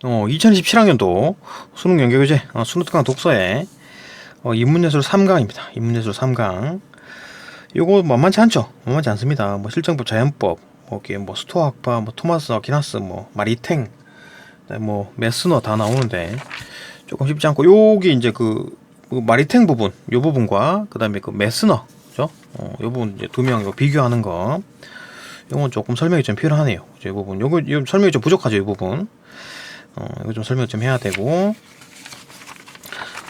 2027학년도 수능 연계교재 수능특강 독서에 인문예술 3강입니다. 인문예술 3강. 요거 만만치 않죠? 만만치 않습니다. 뭐 실정법, 자연법, 뭐 스토아학파, 뭐 토마스 아퀴나스, 뭐 마리탱, 뭐 메스너 다 나오는데 조금 쉽지 않고, 요게 이제 그 마리탱 부분, 요 부분과 그다음에 그 메스너, 그죠? 요 부분 이제 두 명 비교하는 거. 요건 조금 설명이 좀 필요하네요. 이 부분. 요거 설명이 좀 부족하죠, 이 부분. 이거 좀 설명 좀 해야 되고,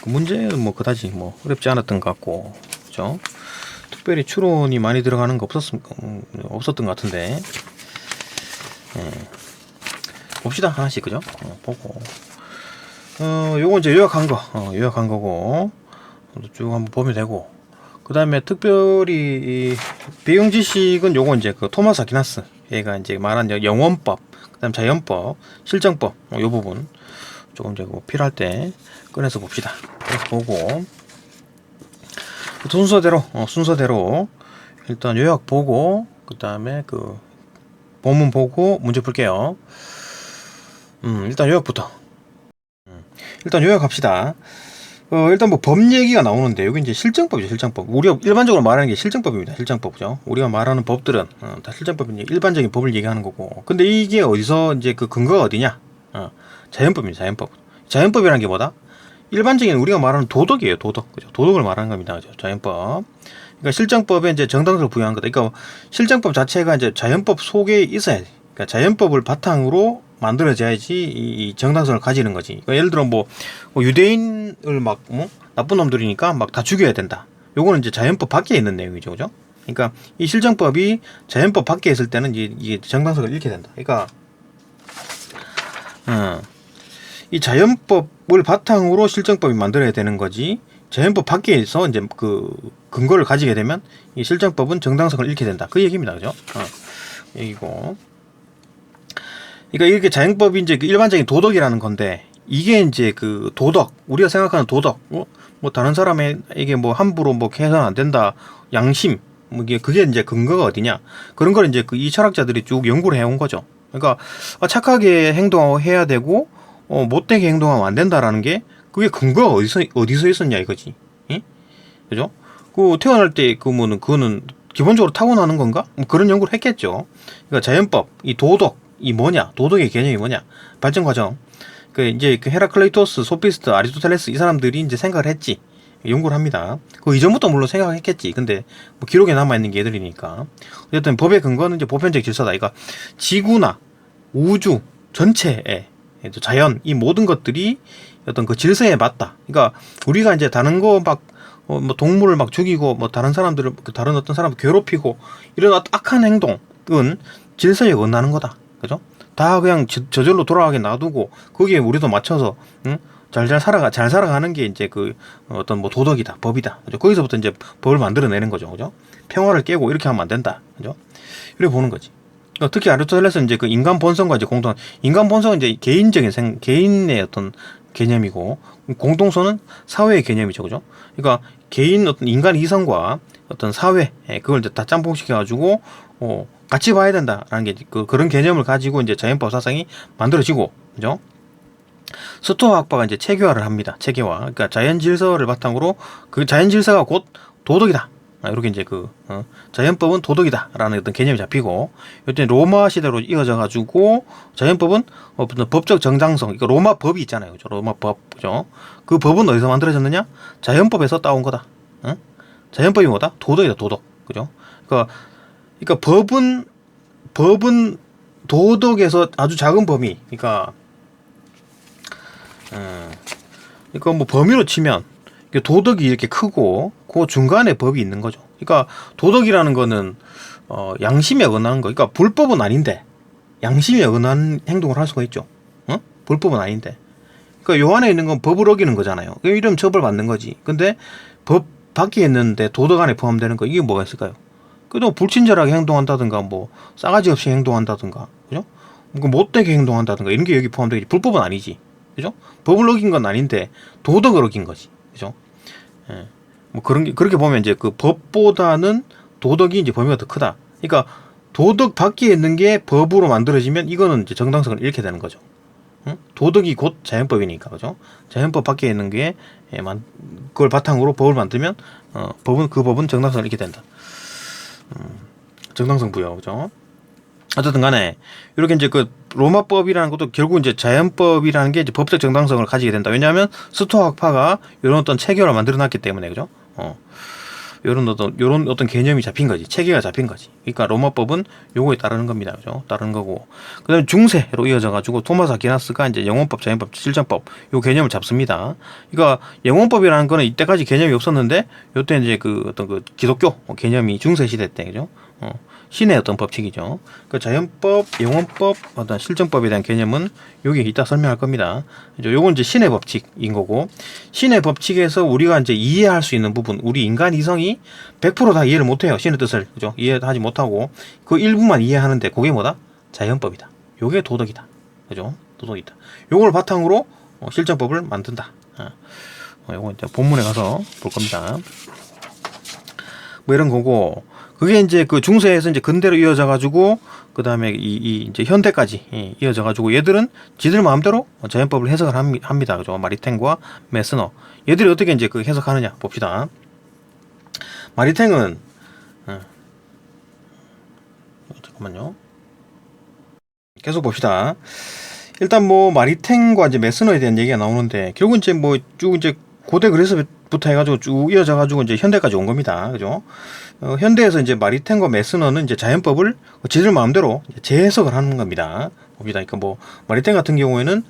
그 문제는 뭐 그다지 뭐 어렵지 않았던 것 같고, 그죠? 특별히 추론이 많이 들어가는 거 없었던 것 같은데, 봅시다 하나씩, 그죠? 보고, 요거 이제 요약한 거고, 쭉 한번 보면 되고, 그 다음에 특별히 배경 지식은 요거 이제 그 토마스 아퀴나스 얘가 이제 말한 영원법, 그다음 자연법, 실정법, 요 부분 조금 이제 필요할 때 꺼내서 봅시다. 그래서 보고 순서대로 일단 요약 보고, 그 다음에 그 본문 보고 문제 풀게요. 일단 요약부터. 일단 요약합시다. 일단 뭐 법 얘기가 나오는데, 여기 이제 실정법이죠, 실정법. 우리가 일반적으로 말하는 게 실정법입니다, 실정법이죠. 우리가 말하는 법들은 다 실정법이 일반적인 법을 얘기하는 거고. 근데 이게 어디서 이제 그 근거가 어디냐? 자연법입니다, 자연법. 자연법이라는 게 뭐다? 일반적인 우리가 말하는 도덕이에요, 도덕. 그죠? 도덕을 말하는 겁니다, 그죠? 자연법. 그러니까 실정법에 이제 정당성을 부여한 거다. 그러니까 실정법 자체가 이제 자연법 속에 있어야 돼. 그러니까 자연법을 바탕으로 만들어져야지 이 정당성을 가지는 거지. 그러니까 예를 들어 뭐 유대인을 막 나쁜 놈들이니까 막 다 죽여야 된다. 요거는 이제 자연법 밖에 있는 내용이죠, 그죠? 그러니까 이 실정법이 자연법 밖에 있을 때는 이게 정당성을 잃게 된다. 그러니까 이 자연법을 바탕으로 실정법이 만들어야 되는 거지. 자연법 밖에서 이제 그 근거를 가지게 되면 이 실정법은 정당성을 잃게 된다. 그 얘기입니다, 그죠? 얘기고. 그러니까 이렇게 자연법이 이제 그 일반적인 도덕이라는 건데, 이게 이제 그 도덕, 우리가 생각하는 도덕, 뭐 다른 사람에게 뭐 함부로 뭐 해서는 안 된다, 양심, 뭐 그게 이제 근거가 어디냐? 그런 걸 이제 그 이 철학자들이 쭉 연구를 해온 거죠. 그러니까 착하게 행동해야 되고, 못되게 행동하면 안 된다라는 게, 그게 근거가 어디서 있었냐 이거지. 응? 그죠? 그 태어날 때 그거는 기본적으로 타고나는 건가? 뭐 그런 연구를 했겠죠. 그러니까 자연법, 이 도덕, 이 뭐냐? 도덕의 개념이 뭐냐? 발전 과정. 그 이제 그 헤라클레이토스, 소피스트, 아리스토텔레스 이 사람들이 이제 생각을 했지. 연구를 합니다. 그 이전부터 물론 생각했겠지. 근데 뭐 기록에 남아 있는 게 얘들이니까. 어쨌든 법의 근거는 이제 보편적 질서다. 그러니까 지구나 우주 전체에 자연 이 모든 것들이 어떤 그 질서에 맞다. 그러니까 우리가 이제 다른 거 막 뭐 동물을 막 죽이고 뭐 다른 사람들을 다른 어떤 사람을 괴롭히고 이런 악한 행동은 질서에 어긋나는 거다. 그죠? 다 그냥 저절로 돌아가게 놔두고 거기에 우리도 맞춰서 잘 살아가는 게 이제 그 어떤 뭐 도덕이다, 법이다. 그죠? 거기서부터 이제 법을 만들어내는 거죠. 그죠? 평화를 깨고 이렇게 하면 안 된다. 그죠? 이렇게 보는 거지. 특히 아리스토텔레스는 이제 그 인간 본성과 이제 인간 본성은 이제 개인의 어떤 개념이고, 공동소는 사회의 개념이죠, 그죠? 그러니까 어떤 인간 이성과 어떤 사회, 그걸 이제 다 짬뽕시켜가지고 같이 봐야 된다라는 게 그런 개념을 가지고 이제 자연법 사상이 만들어지고, 그죠? 스토아학파가 이제 체계화를 합니다. 체계화. 그러니까 자연 질서를 바탕으로 그 자연 질서가 곧 도덕이다. 이렇게 이제 자연법은 도덕이다라는 어떤 개념이 잡히고, 이때 로마 시대로 이어져 가지고 자연법은 어떤 법적 정당성, 그러니까 로마 법이 있잖아요, 그죠? 로마 법, 그죠? 그 법은 어디서 만들어졌느냐? 자연법에서 따온 거다. 자연법이 뭐다? 도덕이다, 도덕, 그죠? 그러니까 법은 도덕에서 아주 작은 범위, 그러니까 뭐 범위로 치면 도덕이 이렇게 크고 그 중간에 법이 있는 거죠. 그러니까 도덕이라는 거는 양심에 어긋나는 거. 그러니까 불법은 아닌데 양심에 어긋나는 행동을 할 수가 있죠. 불법은 아닌데. 그러니까 요 안에 있는 건 법을 어기는 거잖아요. 이러면 처벌받는 거지. 근데 법 밖에 있는데 도덕 안에 포함되는 거, 이게 뭐가 있을까요? 그래도 불친절하게 행동한다든가, 뭐 싸가지 없이 행동한다든가, 그죠? 못되게 행동한다든가 이런 게 여기 포함되겠지. 불법은 아니지, 그죠? 법을 어긴 건 아닌데 도덕을 어긴 거지, 그죠? 뭐 그렇게 보면 이제 그 법보다는 도덕이 이제 범위가 더 크다. 그러니까 도덕 밖에 있는 게 법으로 만들어지면 이거는 이제 정당성을 잃게 되는 거죠. 도덕이 곧 자연법이니까, 그죠? 자연법 밖에 있는 게 그걸 바탕으로 법을 만들면 그 법은 정당성을 잃게 된다. 정당성 부여, 그죠? 어쨌든 간에 이렇게 이제 그 로마법이라는 것도 결국 이제 자연법이라는 게 이제 법적 정당성을 가지게 된다. 왜냐하면 스토아 학파가 이런 어떤 체계를 만들어 놨기 때문에, 그죠? 요런 어떤 개념이 잡힌 거지. 체계가 잡힌 거지. 그러니까 로마법은 요거에 따르는 겁니다. 그죠? 따르는 거고. 그 다음에 중세로 이어져가지고 토마스 아퀴나스가 이제 영원법, 자연법, 실정법 요 개념을 잡습니다. 그러니까 영원법이라는 거는 이때까지 개념이 없었는데 요때 이제 그 어떤 그 기독교 개념이 중세 시대 때, 그죠? 신의 어떤 법칙이죠. 그 자연법, 영원법, 어떤 실정법에 대한 개념은 여기 이따 설명할 겁니다. 요건 이제 신의 법칙인 거고, 신의 법칙에서 우리가 이제 이해할 수 있는 부분, 우리 인간 이성이 100% 다 이해를 못해요. 신의 뜻을, 그죠? 이해하지 못하고 그 일부만 이해하는데 그게 뭐다? 자연법이다. 요게 도덕이다. 그죠? 도덕이다. 요걸 바탕으로 실정법을 만든다. 요거 이제 본문에 가서 볼 겁니다. 뭐 이런 거고. 그게 이제 그 중세에서 이제 근대로 이어져 가지고 그 다음에 이제 현대까지 이어져 가지고 얘들은 지들 마음대로 자연법을 해석을 합니다. 그죠? 마리탱과 메스너. 얘들이 어떻게 이제 그 해석하느냐 봅시다. 마리탱은 잠깐만요. 계속 봅시다. 일단 뭐 마리탱과 이제 메스너에 대한 얘기가 나오는데 결국 이제 뭐 쭉 이제 고대 그리스부터 해가지고 쭉 이어져 가지고 이제 현대까지 온 겁니다. 그죠? 현대에서 이제 마리탱과 메스너는 이제 자연법을 지들 마음대로 재해석을 하는 겁니다. 봅니다. 그러니까 뭐 마리탱 같은 경우에는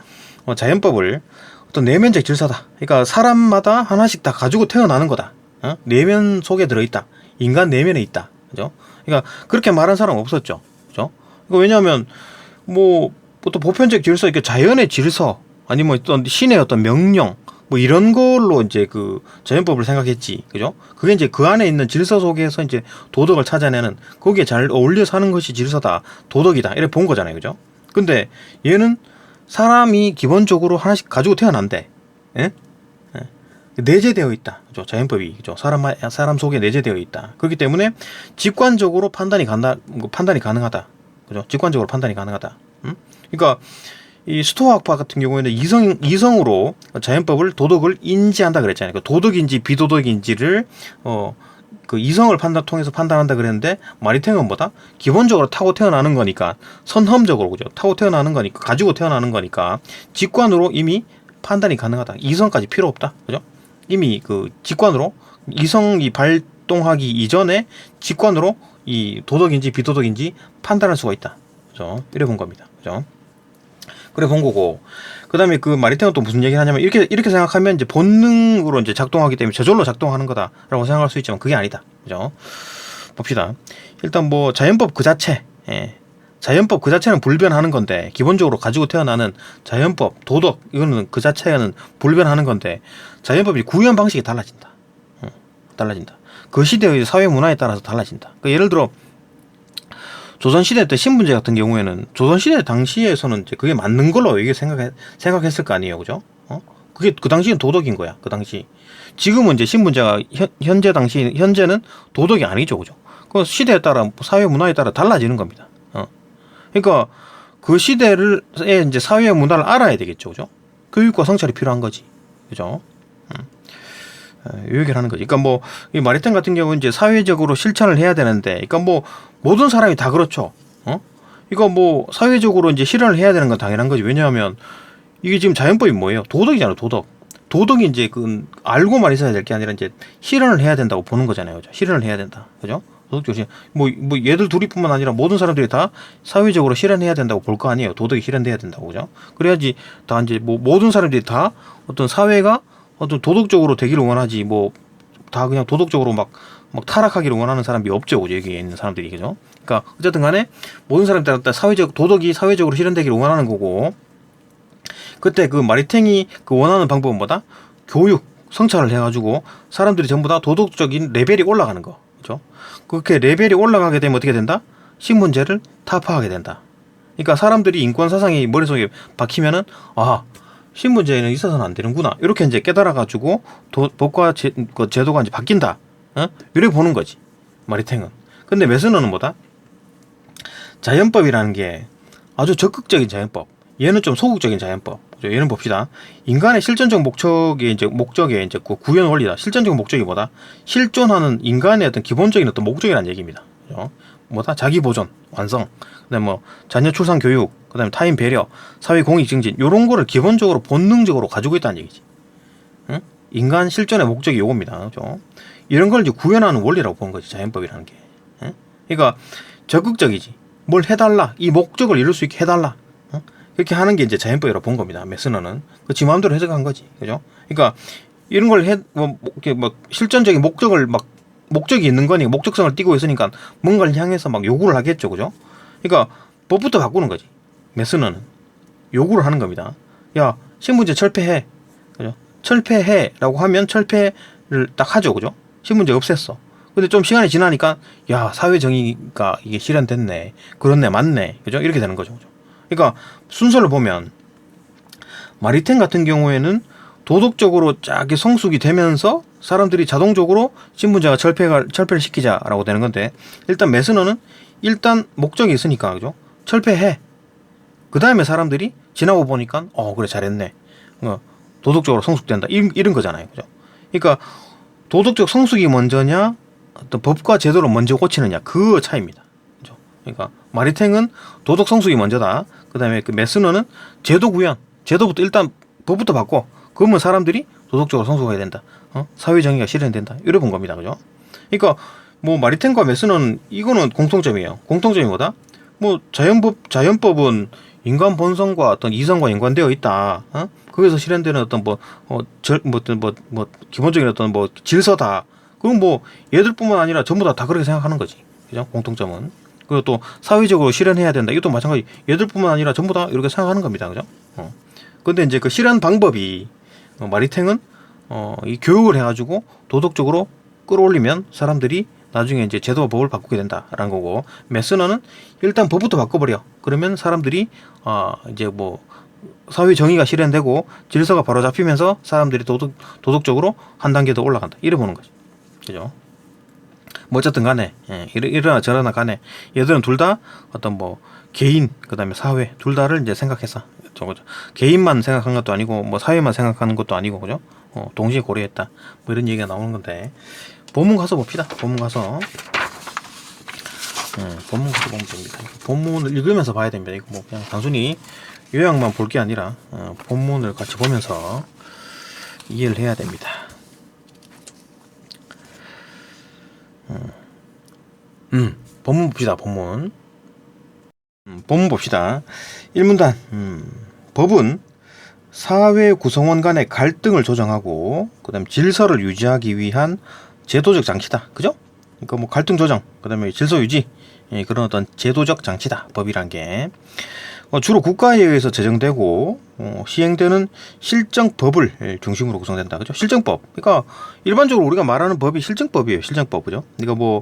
자연법을 어떤 내면적 질서다. 그러니까 사람마다 하나씩 다 가지고 태어나는 거다. 내면 속에 들어있다. 인간 내면에 있다. 그죠? 그러니까 그렇게 말한 사람 없었죠. 그죠? 왜냐하면 뭐 또 보편적 질서, 이렇게 자연의 질서 아니면 어떤 신의 어떤 명령 뭐 이런 걸로 이제 그 자연법을 생각했지. 그죠? 그게 이제 그 안에 있는 질서 속에서 이제 도덕을 찾아내는, 거기에 잘 어울려 사는 것이 질서다, 도덕이다, 이렇게 본 거잖아요. 그죠? 근데 얘는 사람이 기본적으로 하나씩 가지고 태어난대. 예? 내재되어 있다. 그죠? 자연법이, 그죠? 사람 속에 내재되어 있다. 그렇기 때문에 직관적으로 판단이 가능하다. 그죠? 직관적으로 판단이 가능하다. 그러니까 이 스토아 학파 같은 경우에는 이성으로 자연법을, 도덕을 인지한다 그랬잖아요. 도덕인지 비도덕인지를 그 이성을 통해서 판단한다 그랬는데, 마리탱은 뭐다? 기본적으로 타고 태어나는 거니까, 선험적으로, 그죠? 타고 태어나는 거니까, 가지고 태어나는 거니까 직관으로 이미 판단이 가능하다. 이성까지 필요 없다. 그죠? 이미 그 직관으로, 이성이 발동하기 이전에 직관으로 이 도덕인지 비도덕인지 판단할 수가 있다. 그죠? 이래 본 겁니다. 그죠? 그래 본 거고. 그 다음에 그 마리탱은 또 무슨 얘기를 하냐면, 이렇게 생각하면 이제 본능으로 이제 작동하기 때문에 저절로 작동하는 거다라고 생각할 수 있지만 그게 아니다. 그죠? 봅시다. 일단 뭐 자연법 그 자체, 자연법 그 자체는 불변하는 건데, 기본적으로 가지고 태어나는 자연법, 도덕, 이거는 그 자체는 불변하는 건데, 자연법이 구현 방식이 달라진다. 달라진다. 그 시대의 사회 문화에 따라서 달라진다. 그러니까 예를 들어 조선시대 때 신분제 같은 경우에는, 조선시대 당시에서는 이제 그게 맞는 걸로 이게 생각했을 거 아니에요. 그죠? 그게 그 당시엔 도덕인 거야. 그 당시. 지금은 이제 신분제가 현재는 도덕이 아니죠. 그죠? 그 시대에 따라, 사회 문화에 따라 달라지는 겁니다. 그러니까 그 시대의 이제 사회 문화를 알아야 되겠죠. 그죠? 교육과 성찰이 필요한 거지. 그죠? 이 얘기를 하는 거지. 그러니까 뭐 이 마리탱 같은 경우는 이제 사회적으로 실천을 해야 되는데, 그러니까 뭐 모든 사람이 다 그렇죠. 이거 뭐 사회적으로 이제 실현을 해야 되는 건 당연한 거지. 왜냐하면 이게 지금 자연법이 뭐예요? 도덕이잖아요. 도덕이 이제 그 알고만 있어야 될 게 아니라 이제 실현을 해야 된다고 보는 거잖아요. 그죠? 실현을 해야 된다. 그죠? 도덕적으로 뭐 얘들 둘이뿐만 아니라 모든 사람들이 다 사회적으로 실현해야 된다고 볼 거 아니에요. 도덕이 실현돼야 된다고. 그죠? 그래야지 다 이제 뭐 모든 사람들이 다 어떤 사회가 어떤 도덕적으로 되기를 원하지, 뭐 다 그냥 도덕적으로 막 타락하기를 원하는 사람이 없죠. 여기에 있는 사람들이. 그죠? 그러니까 어쨌든 간에 모든 사람들 다 도덕이 사회적으로 실현되기를 원하는 거고, 그때 그 마리탱이 그 원하는 방법은 뭐다? 교육, 성찰을 해가지고 사람들이 전부 다 도덕적인 레벨이 올라가는 거. 그죠? 그렇게 레벨이 올라가게 되면 어떻게 된다? 신문제를 타파하게 된다. 그러니까 사람들이 인권 사상이 머릿속에 박히면은, 신분제는 있어서는 안 되는구나, 이렇게 이제 깨달아가지고 법과 제도가 이제 바뀐다. 이렇게 보는 거지, 마리탱은. 근데 메스너는 뭐다? 자연법이라는 게 아주 적극적인 자연법. 얘는 좀 소극적인 자연법. 얘는 봅시다. 인간의 실존적 목적이 이제 그 구현 원리다. 실존적 목적이 뭐다? 실존하는 인간의 어떤 기본적인 어떤 목적이라는 얘기입니다. 그죠? 뭐다? 자기 보존, 완성. 그다음에 뭐 자녀 출산 교육, 그다음에 타인 배려, 사회 공익 증진 요런 거를 기본적으로 본능적으로 가지고 있다는 얘기지. 응? 인간 실존의 목적이 요겁니다. 그죠? 이런 걸 이제 구현하는 원리라고 보는 거지, 자연법이라는 게. 응? 그러니까 적극적이지. 뭘 해달라. 이 목적을 이룰 수 있게 해달라. 응? 그렇게 하는 게 이제 자연법이라고 본 겁니다. 메스너는. 지 마음대로 해석한 거지. 그죠? 그러니까 이런 걸 실존적인 목적이 있는 거니 목적성을 띠고 있으니까 뭔가를 향해서 막 요구를 하겠죠. 그죠? 그러니까 법부터 바꾸는 거지. 메스너는 요구를 하는 겁니다. 야, 신분제 철폐해. 그죠? 철폐해라고 하면 철폐를 딱 하죠. 그죠? 신분제 없앴어. 근데 좀 시간이 지나니까 야, 사회 정의가 이게 실현됐네. 그렇네. 맞네. 그죠? 이렇게 되는 거죠. 그죠? 그러니까 순서를 보면 마리텐 같은 경우에는 도덕적으로 쫙 성숙이 되면서 사람들이 자동적으로 신분제가 철폐를 시키자라고 되는 건데, 일단 메스너는 일단 목적이 있으니까, 그죠? 철폐해. 그 다음에 사람들이 지나고 보니까 그래, 잘했네. 도덕적으로 성숙된다. 이런 거잖아요. 그죠? 그러니까 도덕적 성숙이 먼저냐, 어떤 법과 제도를 먼저 고치느냐, 그 차이입니다. 그죠? 그러니까 마리탱은 도덕 성숙이 먼저다. 그 다음에 그 메스너는 제도 구현, 제도부터 일단 법부터 바꿔. 그러면 사람들이 도덕적으로 성숙해야 된다. 사회 정의가 실현된다. 이래 본 겁니다. 그죠? 그러니까 뭐 마리텐과 메스너는 이거는 공통점이에요. 공통점이 뭐다? 뭐 자연법은 인간 본성과 어떤 이성과 연관되어 있다. 거기서 실현되는 어떤 기본적인 어떤 질서다. 그럼 뭐 얘들뿐만 아니라 전부 다 그렇게 생각하는 거지. 그죠? 공통점은. 그리고 또 사회적으로 실현해야 된다. 이것도 마찬가지. 얘들뿐만 아니라 전부 다 이렇게 생각하는 겁니다. 그죠? 근데 이제 그 실현 방법이 마리탱은 이 교육을 해가지고 도덕적으로 끌어올리면 사람들이 나중에 이제 제도와 법을 바꾸게 된다라는 거고, 메스너는 일단 법부터 바꿔버려. 그러면 사람들이 이제 뭐 사회 정의가 실현되고 질서가 바로 잡히면서 사람들이 도덕적으로 한 단계 더 올라간다. 이래 보는 거죠. 그죠? 뭐 어쨌든 간에 이러나 저러나 간에 얘들은 둘 다 어떤 뭐 개인 그다음에 사회 둘 다를 이제 생각해서 저거죠. 개인만 생각한 것도 아니고 뭐 사회만 생각하는 것도 아니고, 그죠? 동시에 고려했다. 뭐 이런 얘기가 나오는 건데, 본문 가서 봅시다. 본문 가서 보면 됩니다. 본문을 읽으면서 봐야 됩니다. 이거 뭐 그냥 단순히 요약만 볼 게 아니라 본문을 같이 보면서 이해를 해야 됩니다. 본문 봅시다. 본문 봅시다. 1문단 법은 사회 구성원 간의 갈등을 조정하고 그다음 질서를 유지하기 위한 제도적 장치다. 그죠? 그러니까 뭐 갈등 조정, 그다음에 질서 유지, 그런 어떤 제도적 장치다. 법이란 게 주로 국가에 의해서 제정되고 시행되는 실정법을 중심으로 구성된다. 그죠? 실정법. 그러니까 일반적으로 우리가 말하는 법이 실정법이에요. 실정법. 그죠? 그러니까 뭐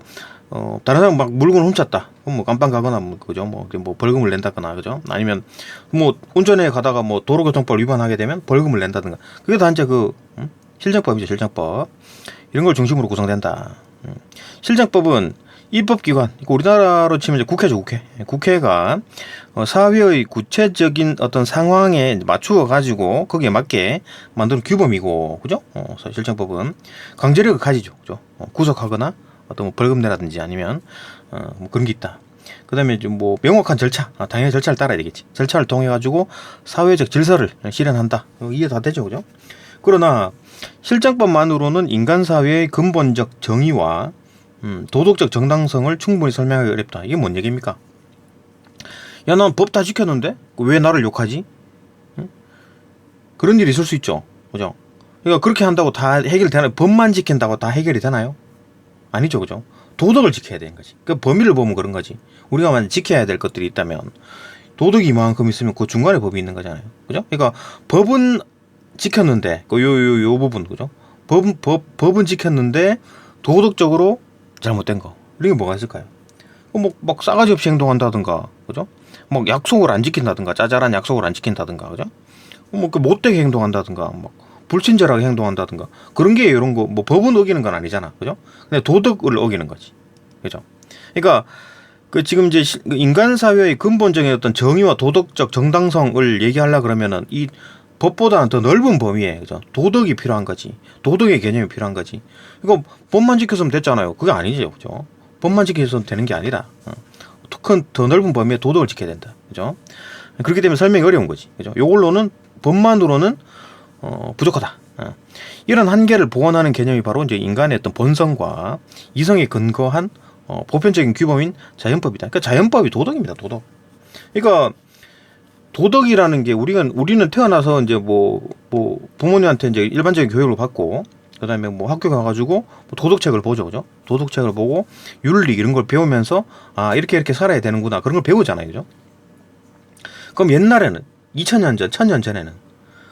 다른 사람 막 물건 훔쳤다. 그럼 뭐 깜빵 가거나 그죠? 뭐 벌금을 낸다거나, 그죠? 아니면 뭐 운전해 가다가 뭐 도로교통법 위반하게 되면 벌금을 낸다든가. 그게 다 이제 실정법이죠. 실정법. 이런 걸 중심으로 구성된다. 실정법은 입법기관, 우리나라로 치면 이제 국회죠. 국회. 국회가 사회의 구체적인 어떤 상황에 맞추어 가지고 거기에 맞게 만드는 규범이고, 그죠? 실정법은 강제력을 가지죠. 그죠? 구속하거나 어떤 뭐 벌금 내라든지 아니면 뭐 그런 게 있다. 그다음에 좀 뭐 명확한 절차, 당연히 절차를 따라야 되겠지. 절차를 통해 가지고 사회적 질서를 실현한다. 이해 다 되죠, 그죠? 그러나 실정법만으로는 인간 사회의 근본적 정의와 도덕적 정당성을 충분히 설명하기 어렵다. 이게 뭔 얘기입니까? 야, 난 법 다 지켰는데 왜 나를 욕하지? 응? 그런 일이 있을 수 있죠, 그죠? 그러니까 그렇게 한다고 다 해결되나요? 법만 지킨다고 다 해결이 되나요? 아니죠, 그죠? 도덕을 지켜야 되는 거지. 그 범위를 보면 그런 거지. 우리가 만약 지켜야 될 것들이 있다면 도덕이 이만큼 있으면 그 중간에 법이 있는 거잖아요, 그죠? 그러니까 법은 지켰는데 요 부분, 그죠? 법은 지켰는데 도덕적으로 잘못된 거, 이게 뭐가 있을까요? 막 싸가지 없이 행동한다든가, 그죠? 막 약속을 안 지킨다든가, 짜잘한 약속을 안 지킨다든가, 그죠? 못되게 행동한다든가, 막 불친절하게 행동한다든가, 그런 게 이런 거, 뭐 법은 어기는 건 아니잖아, 그죠? 근데 도덕을 어기는 거지, 그죠? 그러니까 지금 이제 인간 사회의 근본적인 어떤 정의와 도덕적 정당성을 얘기하려 그러면은 이 법보다는 더 넓은 범위에, 그죠? 도덕이 필요한 거지. 도덕의 개념이 필요한 거지. 이거 법만 지켰으면 됐잖아요. 그게 아니죠, 그죠? 법만 지켜서는 되는 게 아니라, 더 넓은 범위의 도덕을 지켜야 된다, 그죠? 그렇기 때문에 설명이 어려운 거지, 그죠? 요걸로는, 법만으로는, 부족하다. 이런 한계를 보완하는 개념이 바로 이제 인간의 어떤 본성과 이성에 근거한 보편적인 규범인 자연법이다. 그러니까 자연법이 도덕입니다, 도덕. 그러니까 도덕이라는 게 우리는 태어나서 이제 뭐 부모님한테 이제 일반적인 교육을 받고 그다음에 뭐 학교 가가지고 뭐 도덕책을 보죠, 그죠? 도덕책을 보고 윤리 이런 걸 배우면서 아 이렇게 살아야 되는구나 그런 걸 배우잖아요, 그죠? 그럼 옛날에는 2000년 전, 1000년 전에는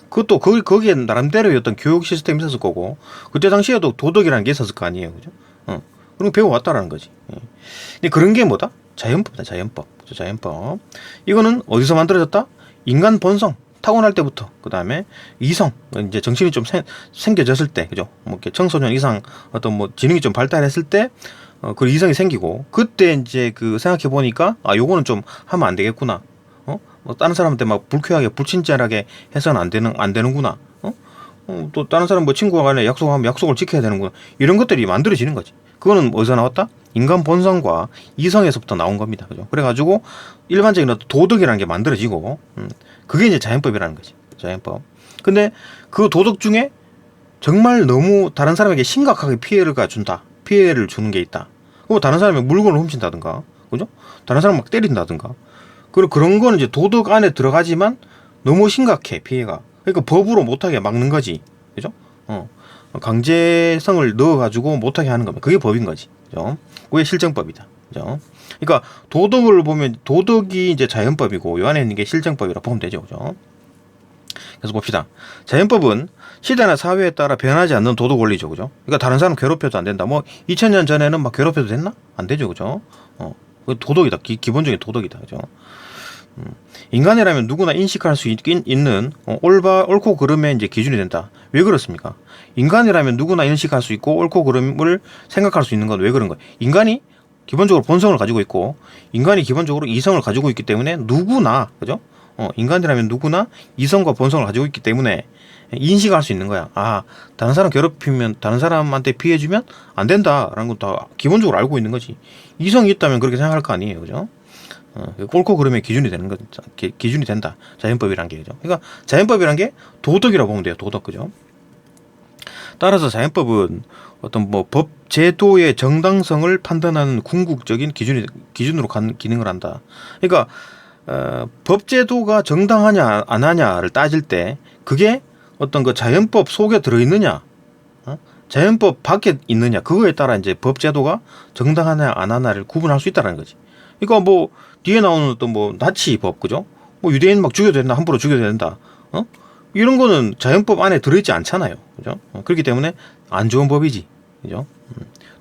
그것도 거기에 나름대로의 어떤 교육 시스템이 있었을 거고 그때 당시에도 도덕이라는 게 있었을 거 아니에요, 그죠? 그런 거 배워왔다라는 거지. 근데 그런 게 뭐다? 자연법이다, 자연법. 자연법. 이거는 어디서 만들어졌다? 인간 본성. 타고날 때부터. 그 다음에 이성. 이제 정신이 좀 생겨졌을 때. 그죠? 뭐 이렇게 청소년 이상 어떤 뭐 지능이 좀 발달했을 때, 그 이성이 생기고, 그때 이제 그 생각해 보니까, 아, 요거는 좀 하면 안 되겠구나. 뭐 다른 사람한테 막 불쾌하게, 불친절하게 해서는 안 되는구나. 또 다른 사람 뭐 친구가 간에 약속하면 약속을 지켜야 되는구나. 이런 것들이 만들어지는 거지. 그거는 어디서 나왔다? 인간 본성과 이성에서부터 나온 겁니다. 그죠? 그래가지고 일반적인 도덕이라는 게 만들어지고, 그게 이제 자연법이라는 거지. 자연법. 근데 그 도덕 중에 정말 너무 다른 사람에게 심각하게 피해를 주는 게 있다. 그리고 다른 사람의 물건을 훔친다든가, 그죠? 다른 사람 막 때린다든가. 그리고 그런 거는 이제 도덕 안에 들어가지만 너무 심각해, 피해가. 그러니까 법으로 못하게 막는 거지. 그죠? 강제성을 넣어가지고 못하게 하는 겁니다. 그게 법인 거지. 그죠? 그게 실정법이다. 그죠? 그러니까 도덕을 보면 도덕이 이제 자연법이고 요 안에 있는 게 실정법이라고 보면 되죠. 그죠? 그래서 봅시다. 자연법은 시대나 사회에 따라 변하지 않는 도덕 원리죠. 그죠? 그러니까 다른 사람 괴롭혀도 안 된다. 뭐 2000년 전에는 막 괴롭혀도 됐나? 안 되죠. 그죠? 그 도덕이다. 기본적인 도덕이다. 그죠? 인간이라면 누구나 인식할 수 있는 옳고 그름의 이제 기준이 된다. 왜 그렇습니까? 인간이라면 누구나 인식할 수 있고 옳고 그름을 생각할 수 있는 건 왜 그런 거예요? 인간이 기본적으로 본성을 가지고 있고 인간이 기본적으로 이성을 가지고 있기 때문에 누구나, 그죠? 인간이라면 누구나 이성과 본성을 가지고 있기 때문에 인식할 수 있는 거야. 아, 다른 사람 괴롭히면 다른 사람한테 피해 주면 안 된다라는 건 다 기본적으로 알고 있는 거지. 이성이 있다면 그렇게 생각할 거 아니에요. 그죠? 옳고 그름의 기준이 되는 거, 기준이 된다. 자연법이란 게, 그죠? 그러니까 자연법이란 게 도덕이라고 보면 돼요. 도덕, 그죠? 따라서 자연법은 어떤 뭐 법 제도의 정당성을 판단하는 궁극적인 기준으로 기능을 한다. 그러니까 법 제도가 정당하냐 안 하냐를 따질 때 그게 어떤 그 자연법 속에 들어 있느냐, 자연법 밖에 있느냐, 그거에 따라 이제 법 제도가 정당하냐 안 하냐를 구분할 수 있다는 거지. 그러니까 뭐 뒤에 나오는 또 뭐 나치법, 그죠? 뭐 유대인 막 죽여도 된다, 함부로 죽여도 된다, 이런 거는 자연법 안에 들어있지 않잖아요, 그죠? 그렇기 때문에 안 좋은 법이지, 그죠?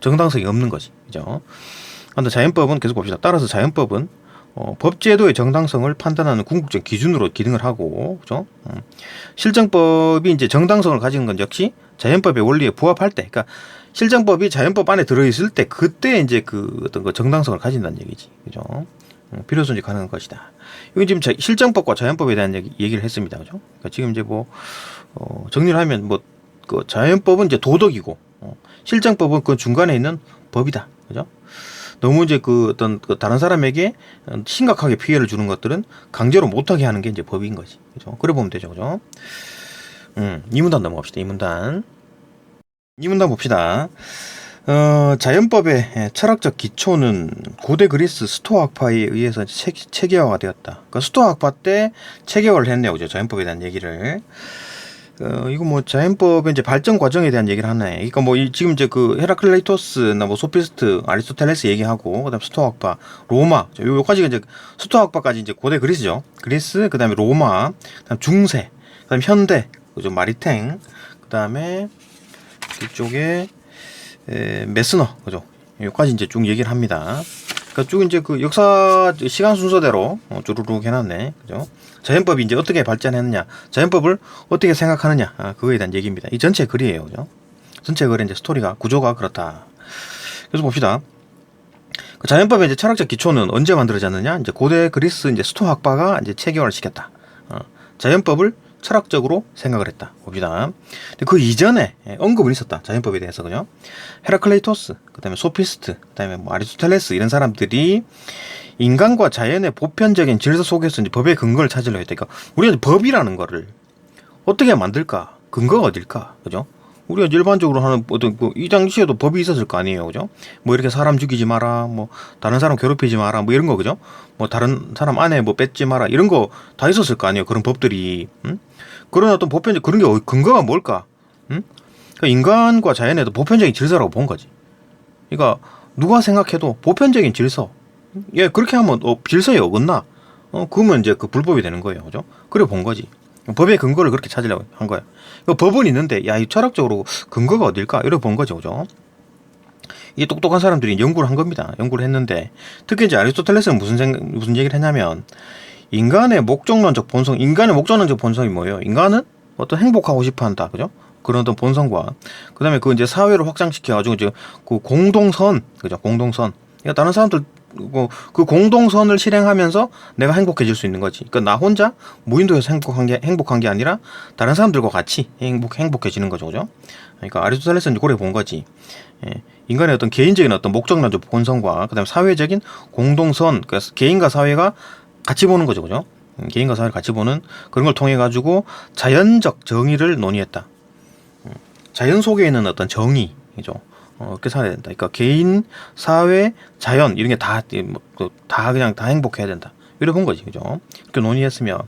정당성이 없는 거지, 그죠? 근데 자연법은 계속 봅시다. 따라서 자연법은 법제도의 정당성을 판단하는 궁극적 기준으로 기능을 하고, 그죠? 실정법이 이제 정당성을 가진 건 역시 자연법의 원리에 부합할 때, 그러니까 실정법이 자연법 안에 들어있을 때 그때 이제 그 어떤 그 정당성을 가진다는 얘기지, 그죠? 필요성이 가능한 것이다. 이건 지금 실정법과 자연법에 대한 얘기를 했습니다, 그죠? 그러니까 지금 이제 뭐 정리를 하면 뭐 그 자연법은 이제 도덕이고, 실정법은 그 중간에 있는 법이다, 그죠? 너무 이제 그 어떤 그 다른 사람에게 심각하게 피해를 주는 것들은 강제로 못하게 하는 게 이제 법인 거지, 그죠? 그래 보면 되죠, 그죠? 이 문단 넘어갑시다. 이 문단 봅시다. 자연법의 철학적 기초는 고대 그리스 스토아 학파에 의해서 체계화가 되었다. 그러니까 스토아 학파 때 체계화를 했네요, 그죠? 자연법에 대한 얘기를. 이거 뭐 자연법의 이제 발전 과정에 대한 얘기를 하네. 그러니까 뭐 지금 이제 그 헤라클레이토스나 뭐 소피스트, 아리스토텔레스 얘기하고, 그다음 스토아 학파, 로마, 요까지가 이제 스토아 학파까지 이제 고대 그리스죠. 그리스, 그다음에 로마, 그다음 중세, 그다음 현대, 그죠? 마리탱, 그다음에 이쪽에 메스너, 그죠? 여기까지 이제 쭉 얘기를 합니다. 그러니까 쭉 이제 그 역사 시간 순서대로 쭈루룩 해놨네, 그죠? 자연법이 이제 어떻게 발전했느냐, 자연법을 어떻게 생각하느냐, 그거에 대한 얘기입니다. 이 전체 글이에요, 그죠? 전체 글의 이제 스토리가 구조가 그렇다. 그래서 봅시다. 그 자연법의 이제 철학적 기초는 언제 만들어졌느냐? 이제 고대 그리스 이제 스토아 학파가 이제 체계화를 시켰다. 자연법을 철학적으로 생각을 했다 봅시다. 근데 그 이전에 언급은 있었다. 자연법에 대해서. 그죠? 헤라클레이토스, 그 다음에 소피스트, 그 다음에 뭐 아리스토텔레스 이런 사람들이 인간과 자연의 보편적인 질서 속에서 이제 법의 근거를 찾으려 했다. 그러니까 우리가 법이라는 거를 어떻게 만들까? 근거가 어딜까? 그죠? 우리가 일반적으로 하는 어떤 이 당시에도 법이 있었을 거 아니에요, 그죠? 뭐 이렇게 사람 죽이지 마라, 뭐 다른 사람 괴롭히지 마라, 뭐 이런 거, 그죠? 뭐 다른 사람 안에 뭐 뺏지 마라 이런 거 다 있었을 거 아니에요, 그런 법들이. 그런 어떤 보편적 그런 게 근거가 뭘까? 그러니까 인간과 자연에도 보편적인 질서라고 본 거지. 그러니까 누가 생각해도 보편적인 질서, 예 그렇게 하면 질서에 어긋나? 그러면 이제 그 불법이 되는 거예요, 그죠? 그래 본 거지. 법의 근거를 그렇게 찾으려고 한 거야. 법은 있는데, 야, 이 철학적으로 근거가 어딜까? 이래 본 거죠, 그죠? 이게 똑똑한 사람들이 연구를 한 겁니다. 연구를 했는데, 특히 이제 아리스토텔레스는 무슨 얘기를 했냐면, 인간의 목적론적 본성이 뭐예요? 인간은 어떤 행복하고 싶어 한다, 그죠? 그런 어떤 본성과, 그 다음에 그 이제 사회를 확장시켜가지고, 이제 그 공동선, 그죠? 공동선. 그러니까 다른 사람들, 그 공동선을 실행하면서 내가 행복해질 수 있는 거지. 그러니까 나 혼자 무인도에서 행복한 게 아니라 다른 사람들과 같이 행복해지는 거죠, 그죠? 그러니까 아리스토텔레스는 그래 본 거지. 예. 인간의 어떤 개인적인 어떤 목적론적 본성과 그다음에 사회적인 공동선, 그러니까 개인과 사회가 같이 보는 거죠, 그죠? 개인과 사회를 같이 보는 그런 걸 통해 가지고 자연적 정의를 논의했다. 자연 속에 있는 어떤 정의, 그죠? 그렇게 살아야 된다. 그러니까 개인, 사회, 자연 이런 게 다 그냥 다 행복해야 된다. 이래 본 거지, 그죠? 그렇게 논의했으며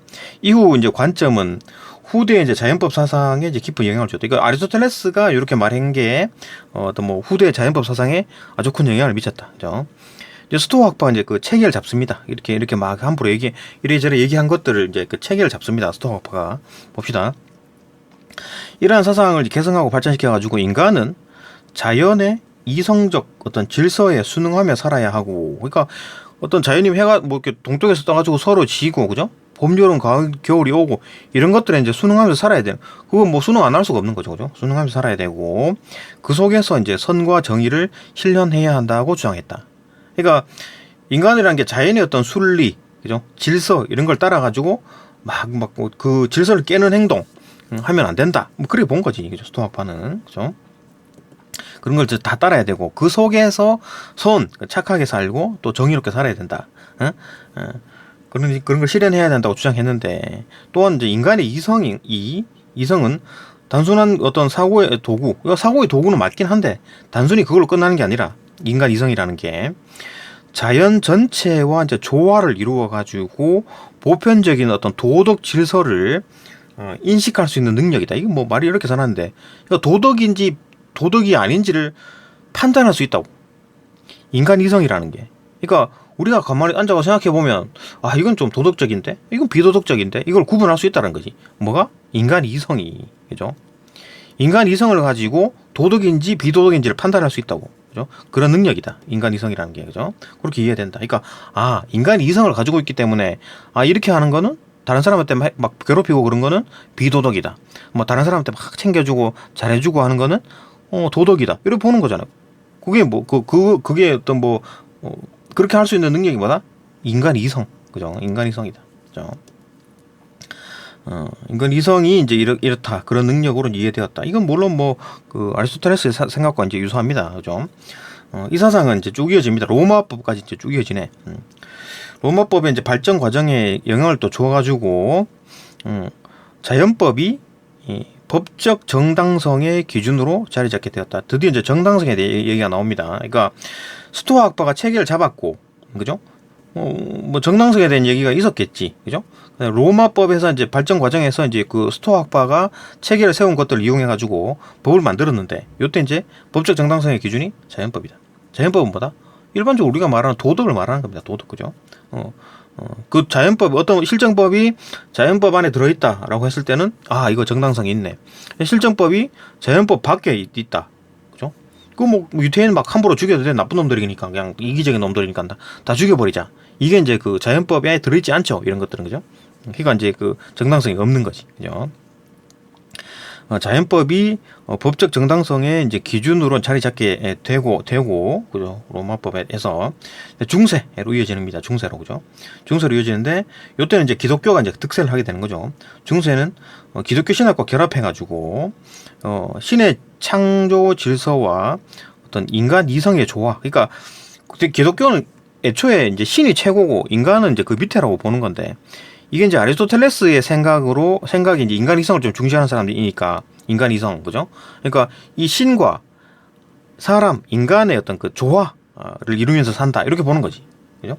이후 이제 관점은 후대 이제 자연법 사상에 이제 깊은 영향을 줬다. 그러니까 아리스토텔레스가 이렇게 말한 게 어떤 뭐 후대 자연법 사상에 아주 큰 영향을 미쳤다, 그죠? 이제 스토아 학파가 이제 그 체계를 잡습니다. 이렇게 막 함부로 이래저래 얘기한 것들을 이제 그 체계를 잡습니다. 스토아 학파가 봅시다. 이러한 사상을 개성하고 발전시켜가지고 인간은 자연의 이성적 어떤 질서에 순응하며 살아야 하고, 그러니까 어떤 자연이 해가 뭐 이렇게 동쪽에서 떠가지고 서로 지고, 그죠? 봄, 여름, 가을, 겨울이 오고 이런 것들에 이제 순응하면서 살아야 돼요. 그건 뭐 순응 안 할 수가 없는 거죠, 그죠? 순응하면서 살아야 되고 그 속에서 이제 선과 정의를 실현해야 한다고 주장했다. 그러니까 인간이라는 게 자연의 어떤 순리, 그죠? 질서 이런 걸 따라가지고 막 그 질서를 깨는 행동 하면 안 된다. 뭐 그렇게 본 거지, 그죠? 스토아파는, 그죠? 그런 걸 다 따라야 되고 그 속에서 착하게 살고 또 정의롭게 살아야 된다. 그런 걸 실현해야 된다고 주장했는데, 또한 이제 인간의 이성은 단순한 어떤 사고의 도구, 사고의 도구는 맞긴 한데 단순히 그걸로 끝나는 게 아니라 인간 이성이라는 게 자연 전체와 이제 조화를 이루어 가지고 보편적인 어떤 도덕 질서를 인식할 수 있는 능력이다. 이거 뭐 말이 이렇게 전하는데, 이거 도덕인지 도덕이 아닌지를 판단할 수 있다고. 인간 이성이라는 게. 그러니까 우리가 가만히 앉아서 생각해보면 아 이건 좀 도덕적인데 이건 비도덕적인데 이걸 구분할 수 있다는 거지. 뭐가? 인간 이성이. 그죠? 인간 이성을 가지고 도덕인지 비도덕인지를 판단할 수 있다고. 그죠? 그런 능력이다. 인간 이성이라는 게. 그죠? 그렇게 이해야 된다. 그러니까 인간 이성을 가지고 있기 때문에 이렇게 하는 거는 다른 사람한테 막 괴롭히고 그런 거는 비도덕이다. 뭐 다른 사람한테 막 챙겨주고 잘해주고 하는 거는 도덕이다. 이렇게 보는 거잖아요. 그게 뭐 그게 어떤 뭐 그렇게 할 수 있는 능력이 뭐다? 인간 이성. 그죠? 인간 이성이다. 그죠? 인간 이성이 이제 이렇다. 그런 능력으로 이해되었다. 이건 물론 뭐 그 아리스토텔레스의 생각과 이제 유사합니다. 그죠? 이 사상은 이제 쭉 이어집니다. 로마법까지 이제 쭉 이어지네. 로마법의 이제 발전 과정에 영향을 또 줘가지고 자연법이 법적 정당성의 기준으로 자리 잡게 되었다. 드디어 이제 정당성에 대해 얘기가 나옵니다. 그러니까 스토아 학파가 체계를 잡았고, 그죠? 뭐 정당성에 대한 얘기가 있었겠지, 그죠? 로마법에서 이제 발전 과정에서 이제 그 스토아 학파가 체계를 세운 것들을 이용해 가지고 법을 만들었는데, 요때 이제 법적 정당성의 기준이 자연법이다. 자연법은 뭐다? 일반적으로 우리가 말하는 도덕을 말하는 겁니다. 도덕, 그죠? 그 자연법, 어떤 실정법이 자연법 안에 들어있다라고 했을 때는 이거 정당성이 있네. 실정법이 자연법 밖에 있다, 그죠? 그 뭐 유태인 막 함부로 죽여도 돼. 나쁜 놈들이니까, 그냥 이기적인 놈들이니까 다 죽여버리자. 이게 이제 그 자연법 안에 들어있지 않죠. 이런 것들은, 그죠? 그러니까 이제 그 정당성이 없는 거지, 그죠? 자연법이 법적 정당성의 이제 기준으로 자리 잡게 되고 그죠? 로마법에서 중세로 이어집니다. 중세로 그죠? 중세로 이어지는데 이때는 이제 기독교가 이제 득세를 하게 되는 거죠. 중세는 기독교 신학과 결합해가지고 신의 창조 질서와 어떤 인간 이성의 조화. 그러니까 기독교는 애초에 이제 신이 최고고 인간은 이제 그 밑에라고 보는 건데. 이게 이제 아리스토텔레스의 생각이 이제 인간 이성을 좀 중시하는 사람들이니까, 인간 이성, 그죠? 그러니까 이 신과 사람, 인간의 어떤 그 조화를 이루면서 산다, 이렇게 보는 거지. 그죠?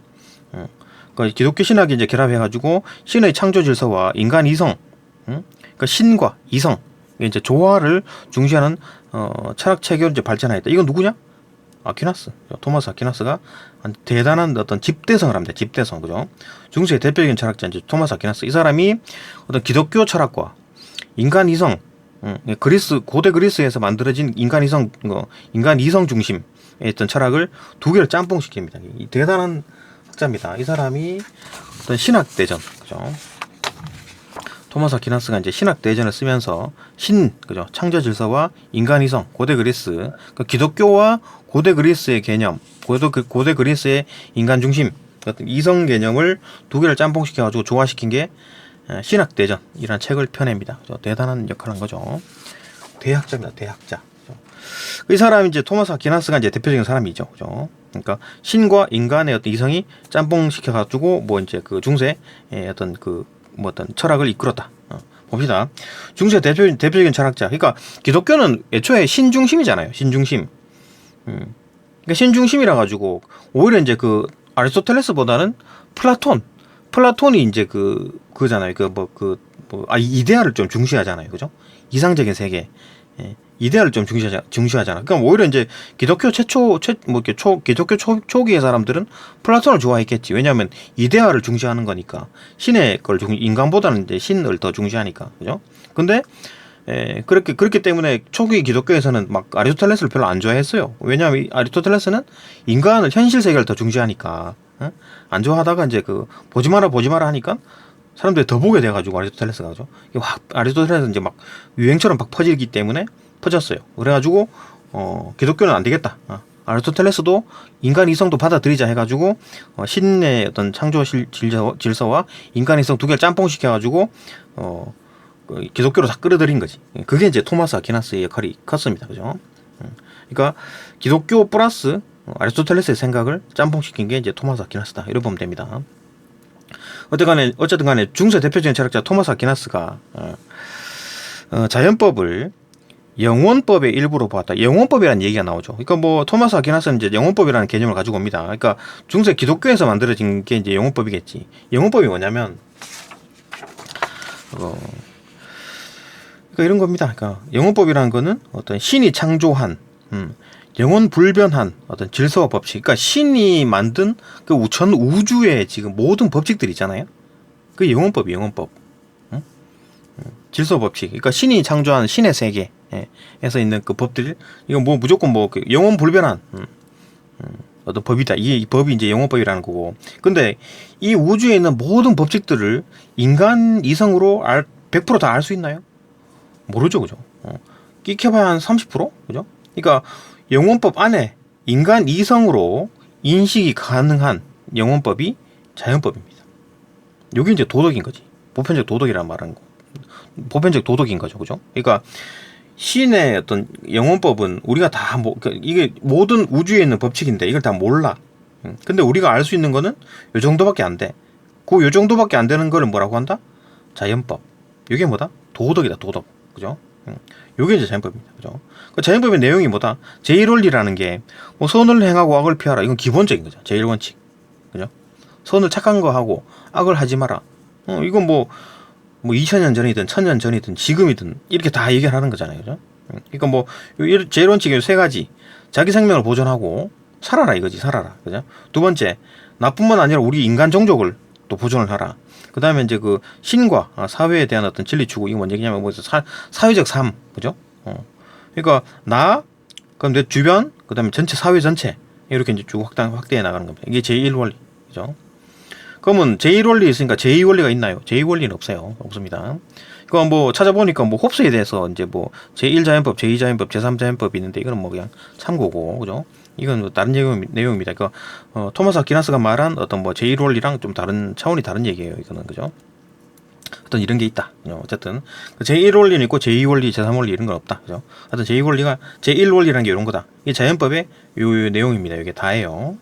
그러니까 기독교 신학이 이제 결합해가지고 신의 창조 질서와 인간 이성, 그러니까 신과 이성, 이제 조화를 중시하는 철학 체계로 이제 발전하였다. 이건 누구냐? 아퀴나스, 토마스 아퀴나스가 대단한 어떤 집대성을 합니다. 집대성, 그죠? 중세의 대표적인 철학자 이제 토마스 아퀴나스. 이 사람이 어떤 기독교 철학과 인간 이성, 고대 그리스에서 만들어진 인간 이성 중심의 어떤 철학을 두 개를 짬뽕시킵니다. 이 대단한 학자입니다. 이 사람이 어떤 신학 대전, 그죠? 토마스 아퀴나스가 이제 신학 대전을 쓰면서 그죠? 창조 질서와 인간 이성, 고대 그리스, 그러니까 기독교와 고대 그리스의 개념, 고대 그리스의 인간 중심, 어떤 이성 개념을 두 개를 짬뽕시켜가지고 조화시킨 게 신학 대전이라는 책을 펴냅니다. 그죠? 대단한 역할을 한 거죠. 대학자입니다. 대학자. 그죠? 이 사람이 이제 토마스 아퀴나스가 이제 대표적인 사람이죠. 그죠? 그러니까 신과 인간의 어떤 이성이 짬뽕시켜가지고 뭐 이제 그 중세의 어떤 어떤 철학을 이끌었다. 봅시다. 중세 대표적인 철학자. 그러니까 기독교는 애초에 신중심이잖아요. 신중심. 그러니까 신중심이라 가지고 오히려 이제 그 아리스토텔레스보다는 플라톤이 이제 그잖아요. 이데아를 좀 중시하잖아요. 그죠? 이상적인 세계. 이데아를 좀 중시하잖아. 그러니까 오히려 이제 기독교 기독교 초기의 사람들은 플라톤을 좋아했겠지. 왜냐하면 이데아를 중시하는 거니까. 신의 걸 인간보다는 이제 신을 더 중시하니까. 그죠? 근데 그렇기 때문에 초기 기독교에서는 막 아리스토텔레스를 별로 안 좋아했어요. 왜냐하면 아리스토텔레스는 인간을 현실 세계를 더 중시하니까. 안 좋아하다가 이제 보지 마라 하니까 사람들이 더 보게 돼가지고 아리스토텔레스가 그죠? 아리스토텔레스는 이제 막 유행처럼 막 퍼지기 때문에 퍼졌어요. 그래가지고 기독교는 안 되겠다. 아리스토텔레스도 인간 이성도 받아들이자 해가지고 신의 어떤 창조 질서와 인간 이성 두 개를 짬뽕시켜가지고 기독교로 다 끌어들인 거지. 그게 이제 토마스 아퀴나스의 역할이 컸습니다. 그죠? 그러니까 기독교 플러스 아리스토텔레스의 생각을 짬뽕시킨 게 이제 토마스 아퀴나스다. 이렇게 보면 됩니다. 어쨌든 간에 중세 대표적인 철학자 토마스 아퀴나스가 자연법을 영원법의 일부로 보았다. 영원법이라는 얘기가 나오죠. 그러니까 뭐 토마스 아퀴나스는 이제 영원법이라는 개념을 가지고 옵니다. 그러니까 중세 기독교에서 만들어진 게 이제 영원법이겠지. 영원법이 뭐냐면 그러니까 이런 겁니다. 그러니까 영원법이라는 거는 어떤 신이 창조한 영원 불변한 어떤 질서와 법칙. 그러니까 신이 만든 그 전 우주의 지금 모든 법칙들이 있잖아요. 그 영원법이 영원법. 질서 법칙. 그러니까 신이 창조한 신의 세계에서 있는 그 법들. 이건 뭐 무조건 그 영원 불변한 어떤 법이다. 이 법이 이제 영원법이라는 거고. 근데 이 우주에 있는 모든 법칙들을 인간 이성으로 100% 다 알 수 있나요? 모르죠, 그죠? 끼켜봐야 한 30%? 그죠? 그러니까 영원법 안에 인간 이성으로 인식이 가능한 영원법이 자연법입니다. 이게 이제 도덕인 거지. 보편적 도덕이라는 말하는 거. 보편적 도덕인 거죠, 그죠? 그러니까 신의 어떤 영원법은 우리가 다 이게 모든 우주에 있는 법칙인데 이걸 다 몰라. 근데 우리가 알 수 있는 거는 요 정도밖에 안 돼. 요 정도밖에 안 되는 거를 뭐라고 한다? 자연법. 이게 뭐다? 도덕이다, 도덕. 그죠? 요게 이제 자연법입니다. 그죠? 그 자연법의 내용이 뭐다? 제1원리라는 게, 뭐, 선을 행하고 악을 피하라. 이건 기본적인 거죠. 제1원칙. 그죠? 선을 착한 거 하고, 악을 하지 마라. 이건 뭐 2000년 전이든, 1000년 전이든, 지금이든, 이렇게 다 얘기를 하는 거잖아요. 그죠? 그러니까 뭐, 제1원칙이 세 가지. 자기 생명을 보존하고, 살아라 이거지, 살아라. 그죠? 두 번째, 나뿐만 아니라 우리 인간 종족을 또 보존을 하라. 그 다음에 이제 그 신과 사회에 대한 어떤 진리 추구. 이게 뭔 얘기냐면 뭐 사회적 삶. 그죠? 그러니까 그럼 내 주변, 그 다음에 전체 사회 전체. 이렇게 이제 쭉 확대해 나가는 겁니다. 이게 제1원리. 그죠? 그러면 제1원리 있으니까 제2원리가 있나요? 제2원리는 없어요. 없습니다. 그 뭐 찾아보니까 뭐 홉스에 대해서 이제 뭐 제1자연법, 제2자연법, 제3자연법이 있는데 이거는 뭐 그냥 참고고, 그죠? 이건 뭐 다른 내용입니다. 그 토마스 아퀴나스가 말한 어떤 뭐 제1원리랑 좀 다른 차원이 다른 얘기예요. 이거는, 그죠? 어떤 이런 게 있다. 어쨌든 제1원리는 있고 제2원리, 제3원리 이런 건 없다. 그죠? 하여튼 제2원리가 제1원리라는 게 이런 거다. 이게 자연법의 요 내용입니다. 이게 다예요.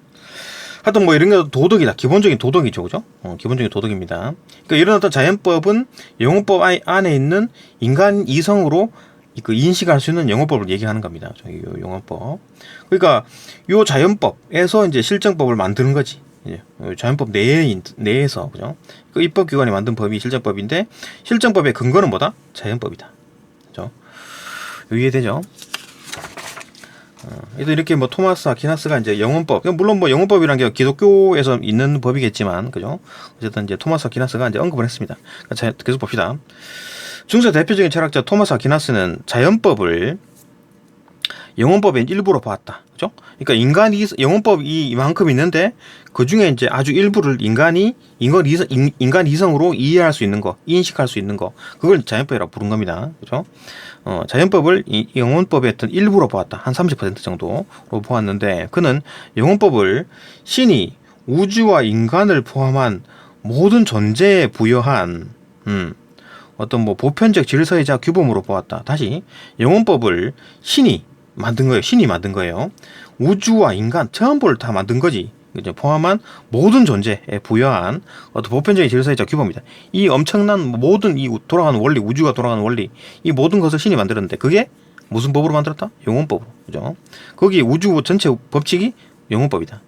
하여튼 뭐 이런 게 도덕이다. 기본적인 도덕이죠, 그죠? 기본적인 도덕입니다. 그러니까 이런 어떤 자연법은 영어법 안에 있는 인간 이성으로 그 인식할 수 있는 영어법을 얘기하는 겁니다. 이 영어법. 그러니까 요 자연법에서 이제 실정법을 만드는 거지. 자연법 내에서, 그죠? 그 입법기관이 만든 법이 실정법인데, 실정법의 근거는 뭐다? 자연법이다. 그죠? 이해되죠? 이렇게 뭐 토마스 아퀴나스가 이제 영원법, 물론 뭐 영원법이란 게 기독교에서 있는 법이겠지만, 그죠? 어쨌든 이제 토마스 아퀴나스가 이제 언급을 했습니다. 자, 계속 봅시다. 중세 대표적인 철학자 토마스 아퀴나스는 자연법을 영원법의 일부로 보았다. 그죠? 그러니까 영원법이 이만큼 있는데, 그 중에 이제 아주 일부를 인간 이성으로 이해할 수 있는 거, 인식할 수 있는 거, 그걸 자연법이라고 부른 겁니다. 그죠? 자연법을 영원법의 어떤 일부로 보았다. 한 30% 정도로 보았는데, 그는 영원법을 신이 우주와 인간을 포함한 모든 존재에 부여한, 어떤 뭐 보편적 질서이자 규범으로 보았다. 다시, 영원법을 신이 만든 거예요. 신이 만든 거예요. 우주와 인간 전부를 다 만든 거지. 포함한 모든 존재에 부여한 어떤 보편적인 질서이자 규범이다. 이 엄청난 모든 이 돌아가는 원리, 우주가 돌아가는 원리, 이 모든 것을 신이 만들었는데, 그게 무슨 법으로 만들었다? 영원법으로. 그죠? 거기 우주 전체 법칙이 영원법이다.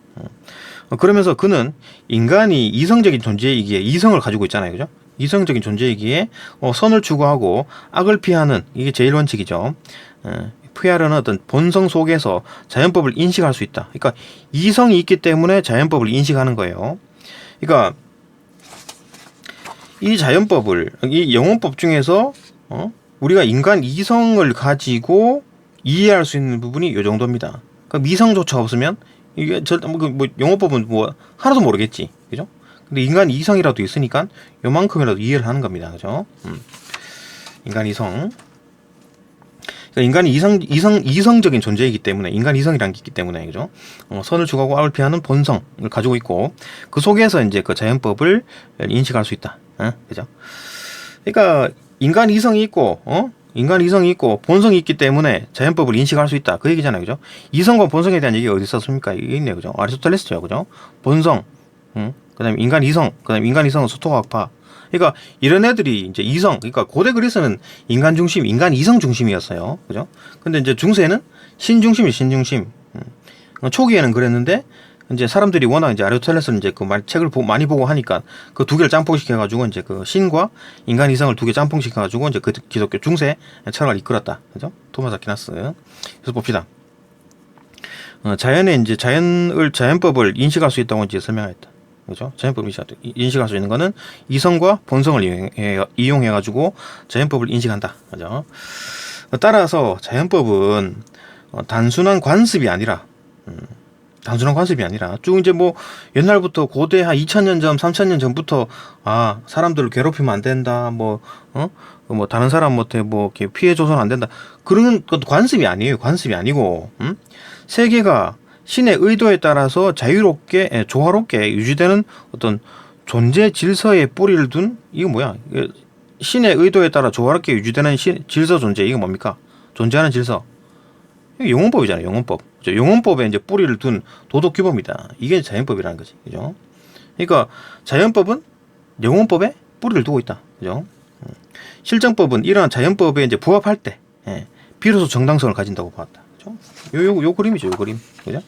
그러면서 그는 인간이 이성적인 존재이기에, 이성을 가지고 있잖아요. 그죠? 이성적인 존재이기에 선을 추구하고 악을 피하는, 이게 제일 원칙이죠. 피하려는 어떤 본성 속에서 자연법을 인식할 수 있다. 그러니까 이성이 있기 때문에 자연법을 인식하는 거예요. 그러니까 이 자연법을, 이 영원법 중에서 우리가 인간 이성을 가지고 이해할 수 있는 부분이 이 정도입니다. 그러니까 미성조차 없으면 이게 뭐 영원법은 뭐 하나도 모르겠지, 그죠? 근데 인간 이성이라도 있으니까 요만큼이라도 이해를 하는 겁니다, 그죠? 인간 이성. 그러니까 인간이 이성적인 존재이기 때문에, 인간 이성이라는 게 있기 때문에, 그죠? 선을 추구하고 악을 피하는 본성을 가지고 있고, 그 속에서 이제 그 자연법을 인식할 수 있다. 그죠? 그러니까 인간 이성이 있고, 본성이 있기 때문에 자연법을 인식할 수 있다. 그 얘기잖아요, 그죠? 이성과 본성에 대한 얘기가 어디 있었습니까? 이게 있네요, 그죠? 아리스토텔레스죠, 그죠? 본성, 그다음에 인간 이성은 소토과학파. 그러니까 이런 애들이 이제 이성, 그러니까 고대 그리스는 인간 중심, 인간 이성 중심이었어요. 그죠? 근데 이제 중세는 신 중심. 초기에는 그랬는데, 이제 사람들이 워낙 이제 아리스토텔레스는 이제 그 책을 많이 보고 하니까 그 두 개를 짬뽕시켜가지고 이제 그 신과 인간 이성을 두 개 짬뽕시켜가지고 이제 그 기독교 중세 철학을 이끌었다. 그죠? 토마스 아퀴나스. 그래서 봅시다. 자연법을 인식할 수 있다고 이제 설명했다. 그죠? 자연법을 인식할 수 있는 거는 이성과 본성을 이용해가지고 자연법을 인식한다. 그죠? 따라서 자연법은 단순한 관습이 아니라 쭉 이제 뭐 옛날부터 고대 한 2000년 전, 3000년 전부터 사람들을 괴롭히면 안 된다. 뭐 다른 사람한테 뭐 이렇게 피해 줘서는 안 된다. 그런 것도 관습이 아니에요. 관습이 아니고, 세계가 신의 의도에 따라서 자유롭게, 조화롭게 유지되는 어떤 존재 질서에 뿌리를 둔, 이거 뭐야? 신의 의도에 따라 조화롭게 유지되는 질서 존재, 이거 뭡니까? 존재하는 질서. 이거 영원법이잖아요, 영원법. 영원법에 이제 뿌리를 둔 도덕 규범이다. 이게 자연법이라는 거지, 그죠? 그러니까 자연법은 영원법에 뿌리를 두고 있다, 그죠? 실정법은 이러한 자연법에 이제 부합할 때, 비로소 정당성을 가진다고 봤다. 그죠? 요 그림이죠, 요 그림. 그죠?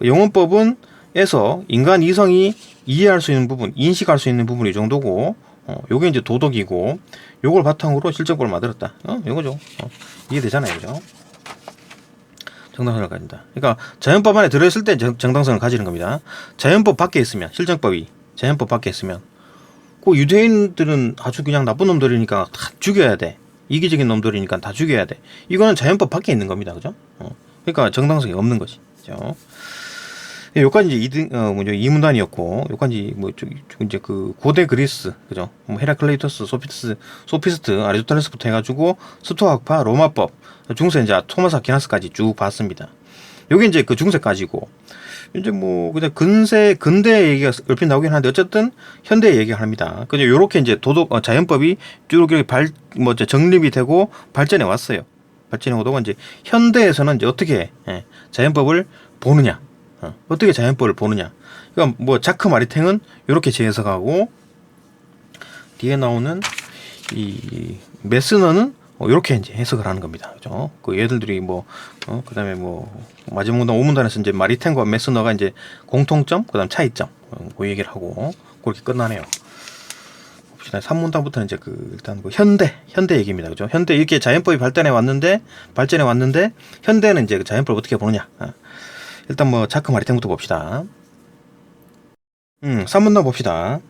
영원법은에서 인간 이성이 이해할 수 있는 부분, 인식할 수 있는 부분이 이 정도고, 요게 이제 도덕이고, 요걸 바탕으로 실정법을 만들었다. 요거죠. 이해되잖아요, 그죠? 정당성을 가진다. 그러니까 자연법 안에 들어있을 때 정당성을 가지는 겁니다. 자연법 밖에 있으면, 실정법이 자연법 밖에 있으면, 그 유대인들은 아주 그냥 나쁜 놈들이니까 다 죽여야 돼. 이기적인 놈들이니까 다 죽여야 돼. 이거는 자연법 밖에 있는 겁니다, 그죠? 그러니까 정당성이 없는 거지. 그죠? 요까지 이제 뭐죠, 이문단이었고, 요까지 뭐, 이제 그 고대 그리스, 그죠? 뭐 헤라클레이토스, 소피스트, 아리스토텔레스부터 해가지고, 스토아파, 로마법, 중세 이제 토마스 아퀴나스까지 쭉 봤습니다. 요게 이제 그 중세까지고, 이제 뭐, 그냥 근대 얘기가 얼핏 나오긴 하는데, 어쨌든, 현대 얘기를 합니다. 그냥 요렇게 이제 자연법이 쭉 이렇게 정립이 되고, 발전해 왔어요. 발전해 오다가 이제, 현대에서는 이제 어떻게, 자연법을 보느냐. 어떻게 자연법을 보느냐. 그러니까 뭐 자크 마리탱은 이렇게 재해석하고, 뒤에 나오는 이 메스너는 이렇게 이제 해석을 하는 겁니다. 그죠? 그 얘들이 뭐, 그다음에 뭐 마지막 문단 5문단에서 이제 마리탱과 메스너가 이제 공통점, 그다음 차이점, 그 얘기를 하고 그렇게 끝나네요. 봅시다. 3문단부터는 이제 일단 현대 얘기입니다. 그죠? 현대 이렇게 자연법이 발전해 왔는데 현대는 이제 그 자연법을 어떻게 보느냐. 일단 뭐 자크 마리탱부터 봅시다. 3문단 봅시다.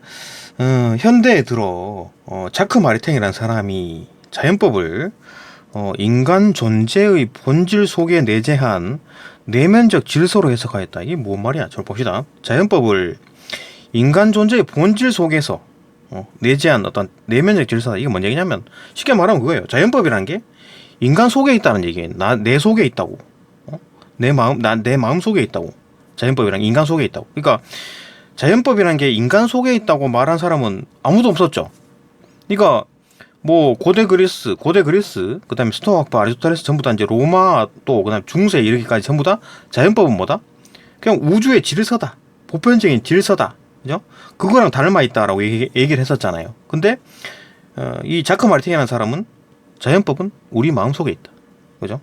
현대에 들어 자크 마리탱이라는 사람이 자연법을 인간 존재의 본질 속에 내재한 내면적 질서로 해석하였다. 이게 뭔 말이야? 저를 봅시다. 자연법을 인간 존재의 본질 속에서 내재한 어떤 내면적 질서다. 이게 뭔 얘기냐면 쉽게 말하면 그거예요. 자연법이라는 게 인간 속에 있다는 얘기예요. 내 속에 있다고. 내 마음 속에 있다고. 자연법이란 인간 속에 있다고. 그러니까 자연법이란 게 인간 속에 있다고 말한 사람은 아무도 없었죠. 그러니까 뭐 고대 그리스, 그다음에 스토아파, 아리스토텔레스 전부 다 이제 로마 또 그다음에 중세 이르기까지 전부 다 자연법은 뭐다? 그냥 우주의 질서다. 보편적인 질서다. 그죠? 그거랑 닮아 있다라고 얘기를 했었잖아요. 근데 이 자크 마르팅이라는 사람은 자연법은 우리 마음 속에 있다. 그죠?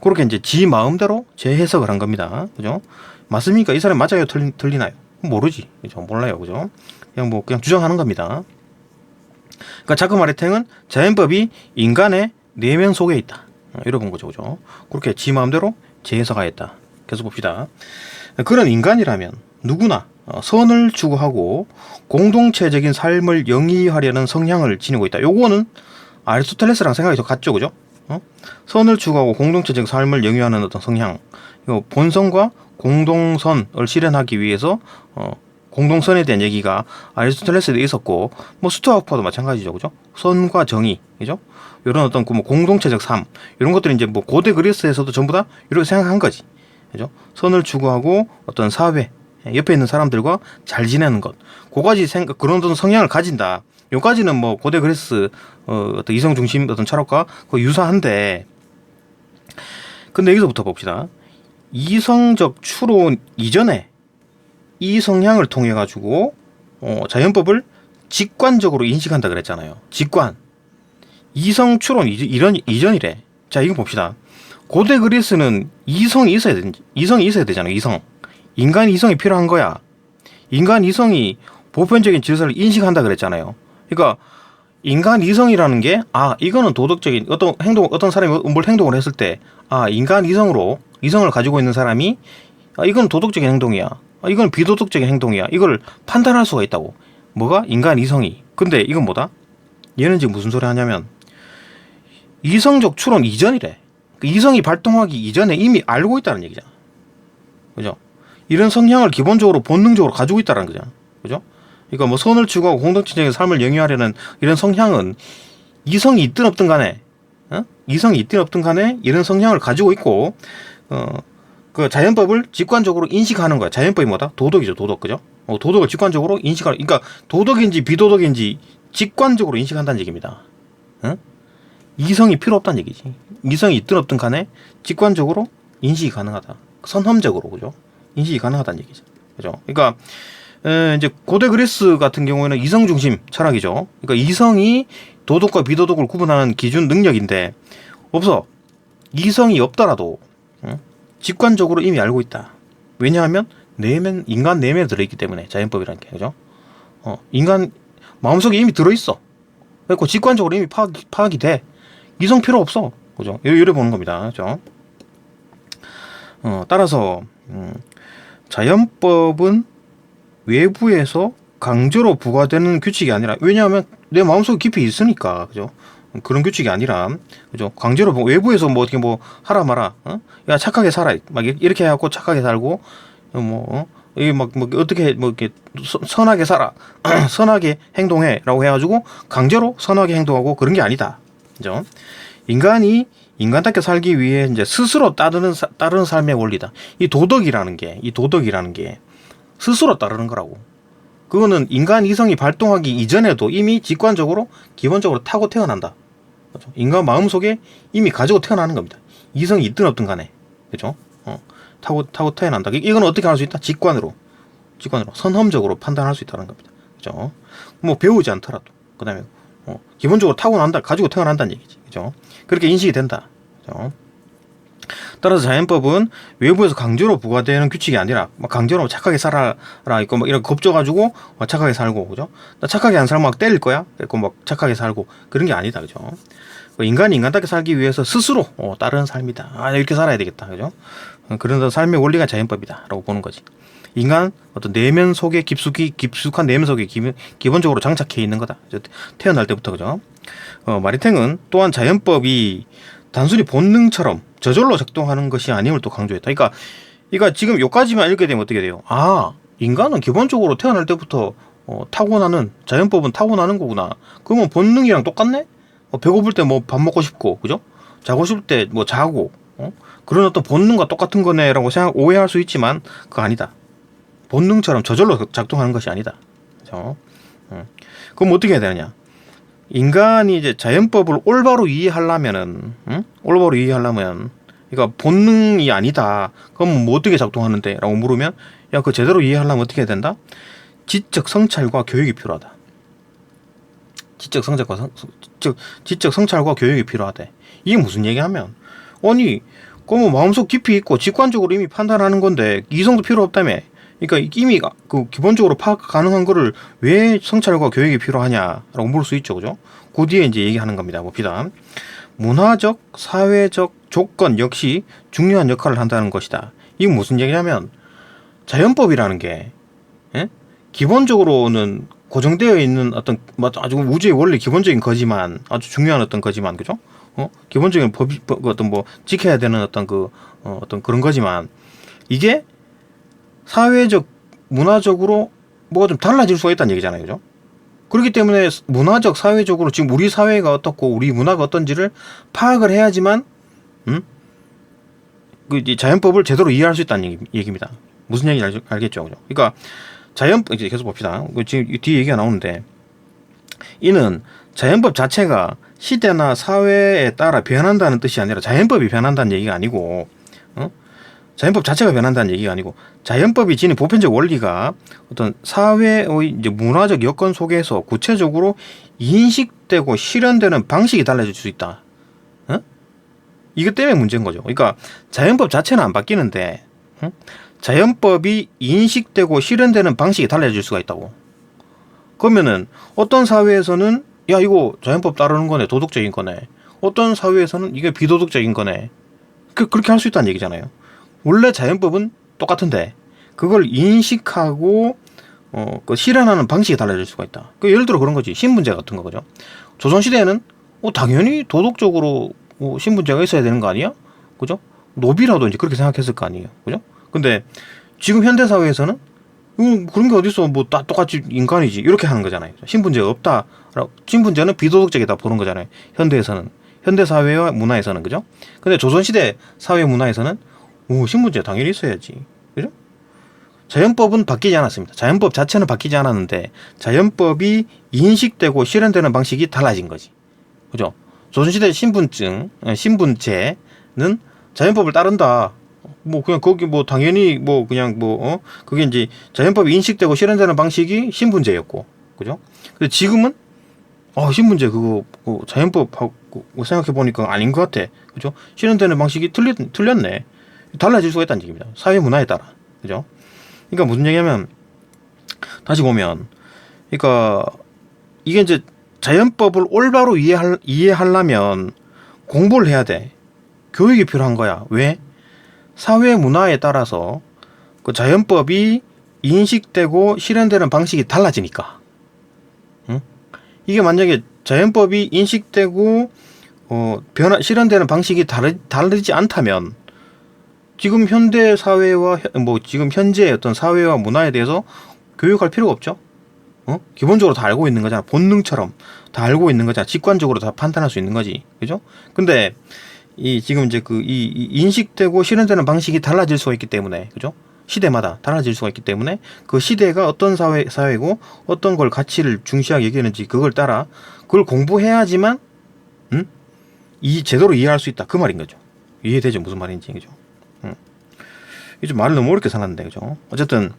그렇게 이제 지 마음대로 재해석을 한 겁니다. 그죠? 맞습니까? 이 사람 맞아요? 틀리나요? 모르지. 그죠? 몰라요. 그죠? 그냥 주장하는 겁니다. 그러니까 자크 마르팅은 자연법이 인간의 내면 속에 있다. 이러본 거죠. 그죠? 그렇게 지 마음대로 재해석하였다. 계속 봅시다. 그런 인간이라면 누구나 선을 추구하고 공동체적인 삶을 영위하려는 성향을 지니고 있다. 요거는 아리스토텔레스랑 생각이 더 같죠. 그죠? 선을 추구하고 공동체적 삶을 영위하는 어떤 성향, 본성과 공동선을 실현하기 위해서 공동선에 대한 얘기가 아리스토텔레스에도 있었고, 뭐 스토아파도 마찬가지죠, 그죠? 선과 정의, 그죠? 이런 어떤 뭐 공동체적 삶, 이런 것들이 이제 뭐 고대 그리스에서도 전부 다 이렇게 생각한 거지, 그죠? 선을 추구하고 어떤 사회, 옆에 있는 사람들과 잘 지내는 것, 그까지 그런 어떤 성향을 가진다. 요까지는 뭐 고대 그리스 어떤 이성 중심 어떤 철학과 유사한데, 근데 여기서부터 봅시다. 이성적 추론 이전에 이 성향을 통해 가지고 자연법을 직관적으로 인식한다 그랬잖아요. 직관. 이성 추론 이런 이전이래. 자, 이거 봅시다. 고대 그리스는 이성이 있어야 되잖아요. 이성. 인간 이성이 필요한 거야. 인간 이성이 보편적인 질서를 인식한다 그랬잖아요. 그러니까 인간 이성이라는 게 이거는 도덕적인 어떤 사람이 뭘 행동을 했을 때 인간 이성을 가지고 있는 사람이 이건 도덕적인 행동이야. 이건 비도덕적인 행동이야. 이걸 판단할 수가 있다고. 뭐가? 인간 이성이. 근데 이건 뭐다? 얘는 지금 무슨 소리 하냐면 이성적 추론 이전이래. 그 이성이 발동하기 이전에 이미 알고 있다는 얘기잖아. 그죠? 이런 성향을 기본적으로 본능적으로 가지고 있다는 거잖아. 그죠? 그러니까 뭐 선을 추구하고 공동체적인 삶을 영위하려는 이런 성향은 이성이 있든 없든 간에 이런 성향을 가지고 있고 그 자연법을 직관적으로 인식하는 거야. 자연법이 뭐다? 도덕이죠. 도덕. 그죠? 도덕을 직관적으로 인식하는, 그러니까 도덕인지 비도덕인지 직관적으로 인식한다는 얘기입니다. 이성이 필요 없다는 얘기지. 이성이 있든 없든 간에 직관적으로 인식이 가능하다. 선험적으로. 그죠? 인식이 가능하다는 얘기죠. 그죠? 그러니까 이제 고대 그리스 같은 경우에는 이성 중심 철학이죠. 그러니까 이성이 도덕과 비도덕을 구분하는 기준 능력인데 없어. 이성이 없더라도 직관적으로 이미 알고 있다. 왜냐하면 인간 내면에 들어있기 때문에. 자연법이라는 게. 그죠? 인간 마음속에 이미 들어있어. 그래서 직관적으로 이미 파악이 돼. 이성 필요 없어. 그죠? 이래 보는 겁니다. 그죠? 따라서 자연법은 외부에서 강제로 부과되는 규칙이 아니라, 왜냐하면 내 마음속에 깊이 있으니까. 그죠? 그런 규칙이 아니라, 그죠? 강제로 외부에서 뭐 어떻게 뭐 하라 마라, 야 착하게 살아, 막 이렇게 해갖고 착하게 살고, 이게 뭐 어떻게 뭐 이렇게 선하게 살아, 선하게 행동해라고 해가지고 강제로 선하게 행동하고 그런 게 아니다. 그죠? 인간이 인간답게 살기 위해 이제 스스로 따르는 삶의 원리다. 이 도덕이라는 게 스스로 따르는 거라고. 그거는 인간 이성이 발동하기 이전에도 이미 직관적으로 기본적으로 타고 태어난다. 그렇죠? 인간 마음속에 이미 가지고 태어나는 겁니다. 이성이 있든 없든 간에. 그죠? 타고 태어난다. 이건 어떻게 할 수 있다? 직관으로 선험적으로 판단할 수 있다는 겁니다. 그죠? 뭐 배우지 않더라도. 그다음에 기본적으로 가지고 태어난다는 얘기지. 그죠? 그렇게 인식이 된다. 그죠? 따라서 자연법은 외부에서 강제로 부과되는 규칙이 아니라 강제로 착하게 살아라 있고 막 이런 겁줘가지고 착하게 살고, 그죠? 나 착하게 안 살면 막 때릴 거야. 그래고 막 착하게 살고 그런 게 아니다. 그죠? 인간이 인간답게 살기 위해서 스스로 따르는 삶이다. 이렇게 살아야 되겠다. 그죠? 그런 삶의 원리가 자연법이다라고 보는 거지. 인간 어떤 내면 속에 깊숙한 내면 속에 기본적으로 장착해 있는 거다. 태어날 때부터. 그죠? 마리탱은 또한 자연법이 단순히 본능처럼 저절로 작동하는 것이 아님을 또 강조했다. 그러니까 지금 여기까지만 읽게 되면 어떻게 돼요? 인간은 기본적으로 태어날 때부터 자연법은 타고나는 거구나. 그러면 본능이랑 똑같네? 배고플 때 뭐 밥 먹고 싶고, 그죠? 자고 싶을 때 뭐 자고, 그런 어떤 본능과 똑같은 거네라고 오해할 수 있지만 그거 아니다. 본능처럼 저절로 작동하는 것이 아니다. 그죠? 그럼 어떻게 해야 되느냐? 인간이 이제 자연법을 올바로 이해하려면, 그러니까 본능이 아니다. 그럼 뭐 어떻게 작동하는데? 라고 물으면, 그 제대로 이해하려면 어떻게 해야 된다? 지적 성찰과 교육이 필요하다. 지적 성찰과 교육이 필요하대. 이게 무슨 얘기하면, 뭐 마음속 깊이 있고 직관적으로 이미 판단하는 건데 이성도 필요 없다며. 그러니까 이미 그 기본적으로 파악 가능한 거를 왜 성찰과 교육이 필요하냐라고 물을 수 있죠. 그죠? 그 뒤에 이제 얘기하는 겁니다. 봅시다. 문화적, 사회적 조건 역시 중요한 역할을 한다는 것이다. 이게 무슨 얘기냐면 자연법이라는 게 기본적으로는 고정되어 있는 어떤 아주 우주의 원리 기본적인 거지만 아주 중요한 어떤 거지만, 그죠? 기본적인 어떤 뭐 지켜야 되는 어떤 어떤 그런 거지만 이게 사회적, 문화적으로 뭐가 좀 달라질 수가 있다는 얘기잖아요. 그죠? 그렇기 때문에 문화적, 사회적으로 지금 우리 사회가 어떻고 우리 문화가 어떤지를 파악을 해야지만 그 자연법을 제대로 이해할 수 있다는 얘기입니다. 무슨 얘기인지 알겠죠? 그죠? 그러니까 이제 계속 봅시다. 지금 뒤에 얘기가 나오는데 이는 자연법 자체가 시대나 사회에 따라 변한다는 뜻이 아니라 자연법이 변한다는 얘기가 아니고 자연법 자체가 변한다는 얘기가 아니고 자연법이 지닌 보편적 원리가 어떤 사회의 이제 문화적 여건 속에서 구체적으로 인식되고 실현되는 방식이 달라질 수 있다. 이것 때문에 문제인 거죠. 그러니까 자연법 자체는 안 바뀌는데 자연법이 인식되고 실현되는 방식이 달라질 수가 있다고. 그러면은 어떤 사회에서는 이거 자연법 따르는 거네, 도덕적인 거네. 어떤 사회에서는 이게 비도덕적인 거네. 그렇게 할 수 있다는 얘기잖아요. 원래 자연법은 똑같은데 그걸 인식하고 그 실현하는 방식이 달라질 수가 있다. 예를 들어 그런 거지. 신분제 같은 거. 그죠? 조선시대에는 당연히 도덕적으로 신분제가 있어야 되는 거 아니야? 그죠? 노비라도 이제 그렇게 생각했을 거 아니에요. 그죠? 근데 지금 현대사회에서는 그런 게 어딨어. 뭐 다 똑같이 인간이지. 이렇게 하는 거잖아요. 신분제가 없다. 신분제는 비도덕적이다 보는 거잖아요. 현대사회와 문화에서는. 그죠? 근데 조선시대 사회 문화에서는 신분제 당연히 있어야지. 그죠? 자연법은 바뀌지 않았습니다. 자연법 자체는 바뀌지 않았는데 자연법이 인식되고 실현되는 방식이 달라진 거지. 그죠? 조선시대 신분제는 자연법을 따른다. 그냥 거기 당연히 그게 이제 자연법이 인식되고 실현되는 방식이 신분제였고. 그죠? 근데 지금은 신분제 그거 자연법하고 생각해보니까 아닌 것 같아. 그죠? 실현되는 방식이 틀렸네. 달라질 수가 있다는 얘기입니다. 사회 문화에 따라. 그죠? 그러니까 무슨 얘기냐면, 다시 보면, 그러니까, 이게 이제 자연법을 올바로 이해하려면 공부를 해야 돼. 교육이 필요한 거야. 왜? 사회 문화에 따라서 그 자연법이 인식되고 실현되는 방식이 달라지니까. 이게 만약에 자연법이 인식되고, 실현되는 방식이 다르지 않다면, 지금 현대 사회와 뭐 지금 현재 어떤 사회와 문화에 대해서 교육할 필요가 없죠. 기본적으로 다 알고 있는 거잖아. 본능처럼 다 알고 있는 거잖아. 직관적으로 다 판단할 수 있는 거지. 그죠? 근데 이 지금 이제 이 인식되고 실현되는 방식이 달라질 수가 있기 때문에, 그죠? 시대마다 달라질 수가 있기 때문에 그 시대가 어떤 사회고 어떤 걸 가치를 중시하게 여기는지 그걸 따라 그걸 공부해야지만 이 제대로 이해할 수 있다. 그 말인 거죠. 이해되죠? 무슨 말인지. 그죠? 이제 말을 너무 어렵게 살았는데, 그죠? 어쨌든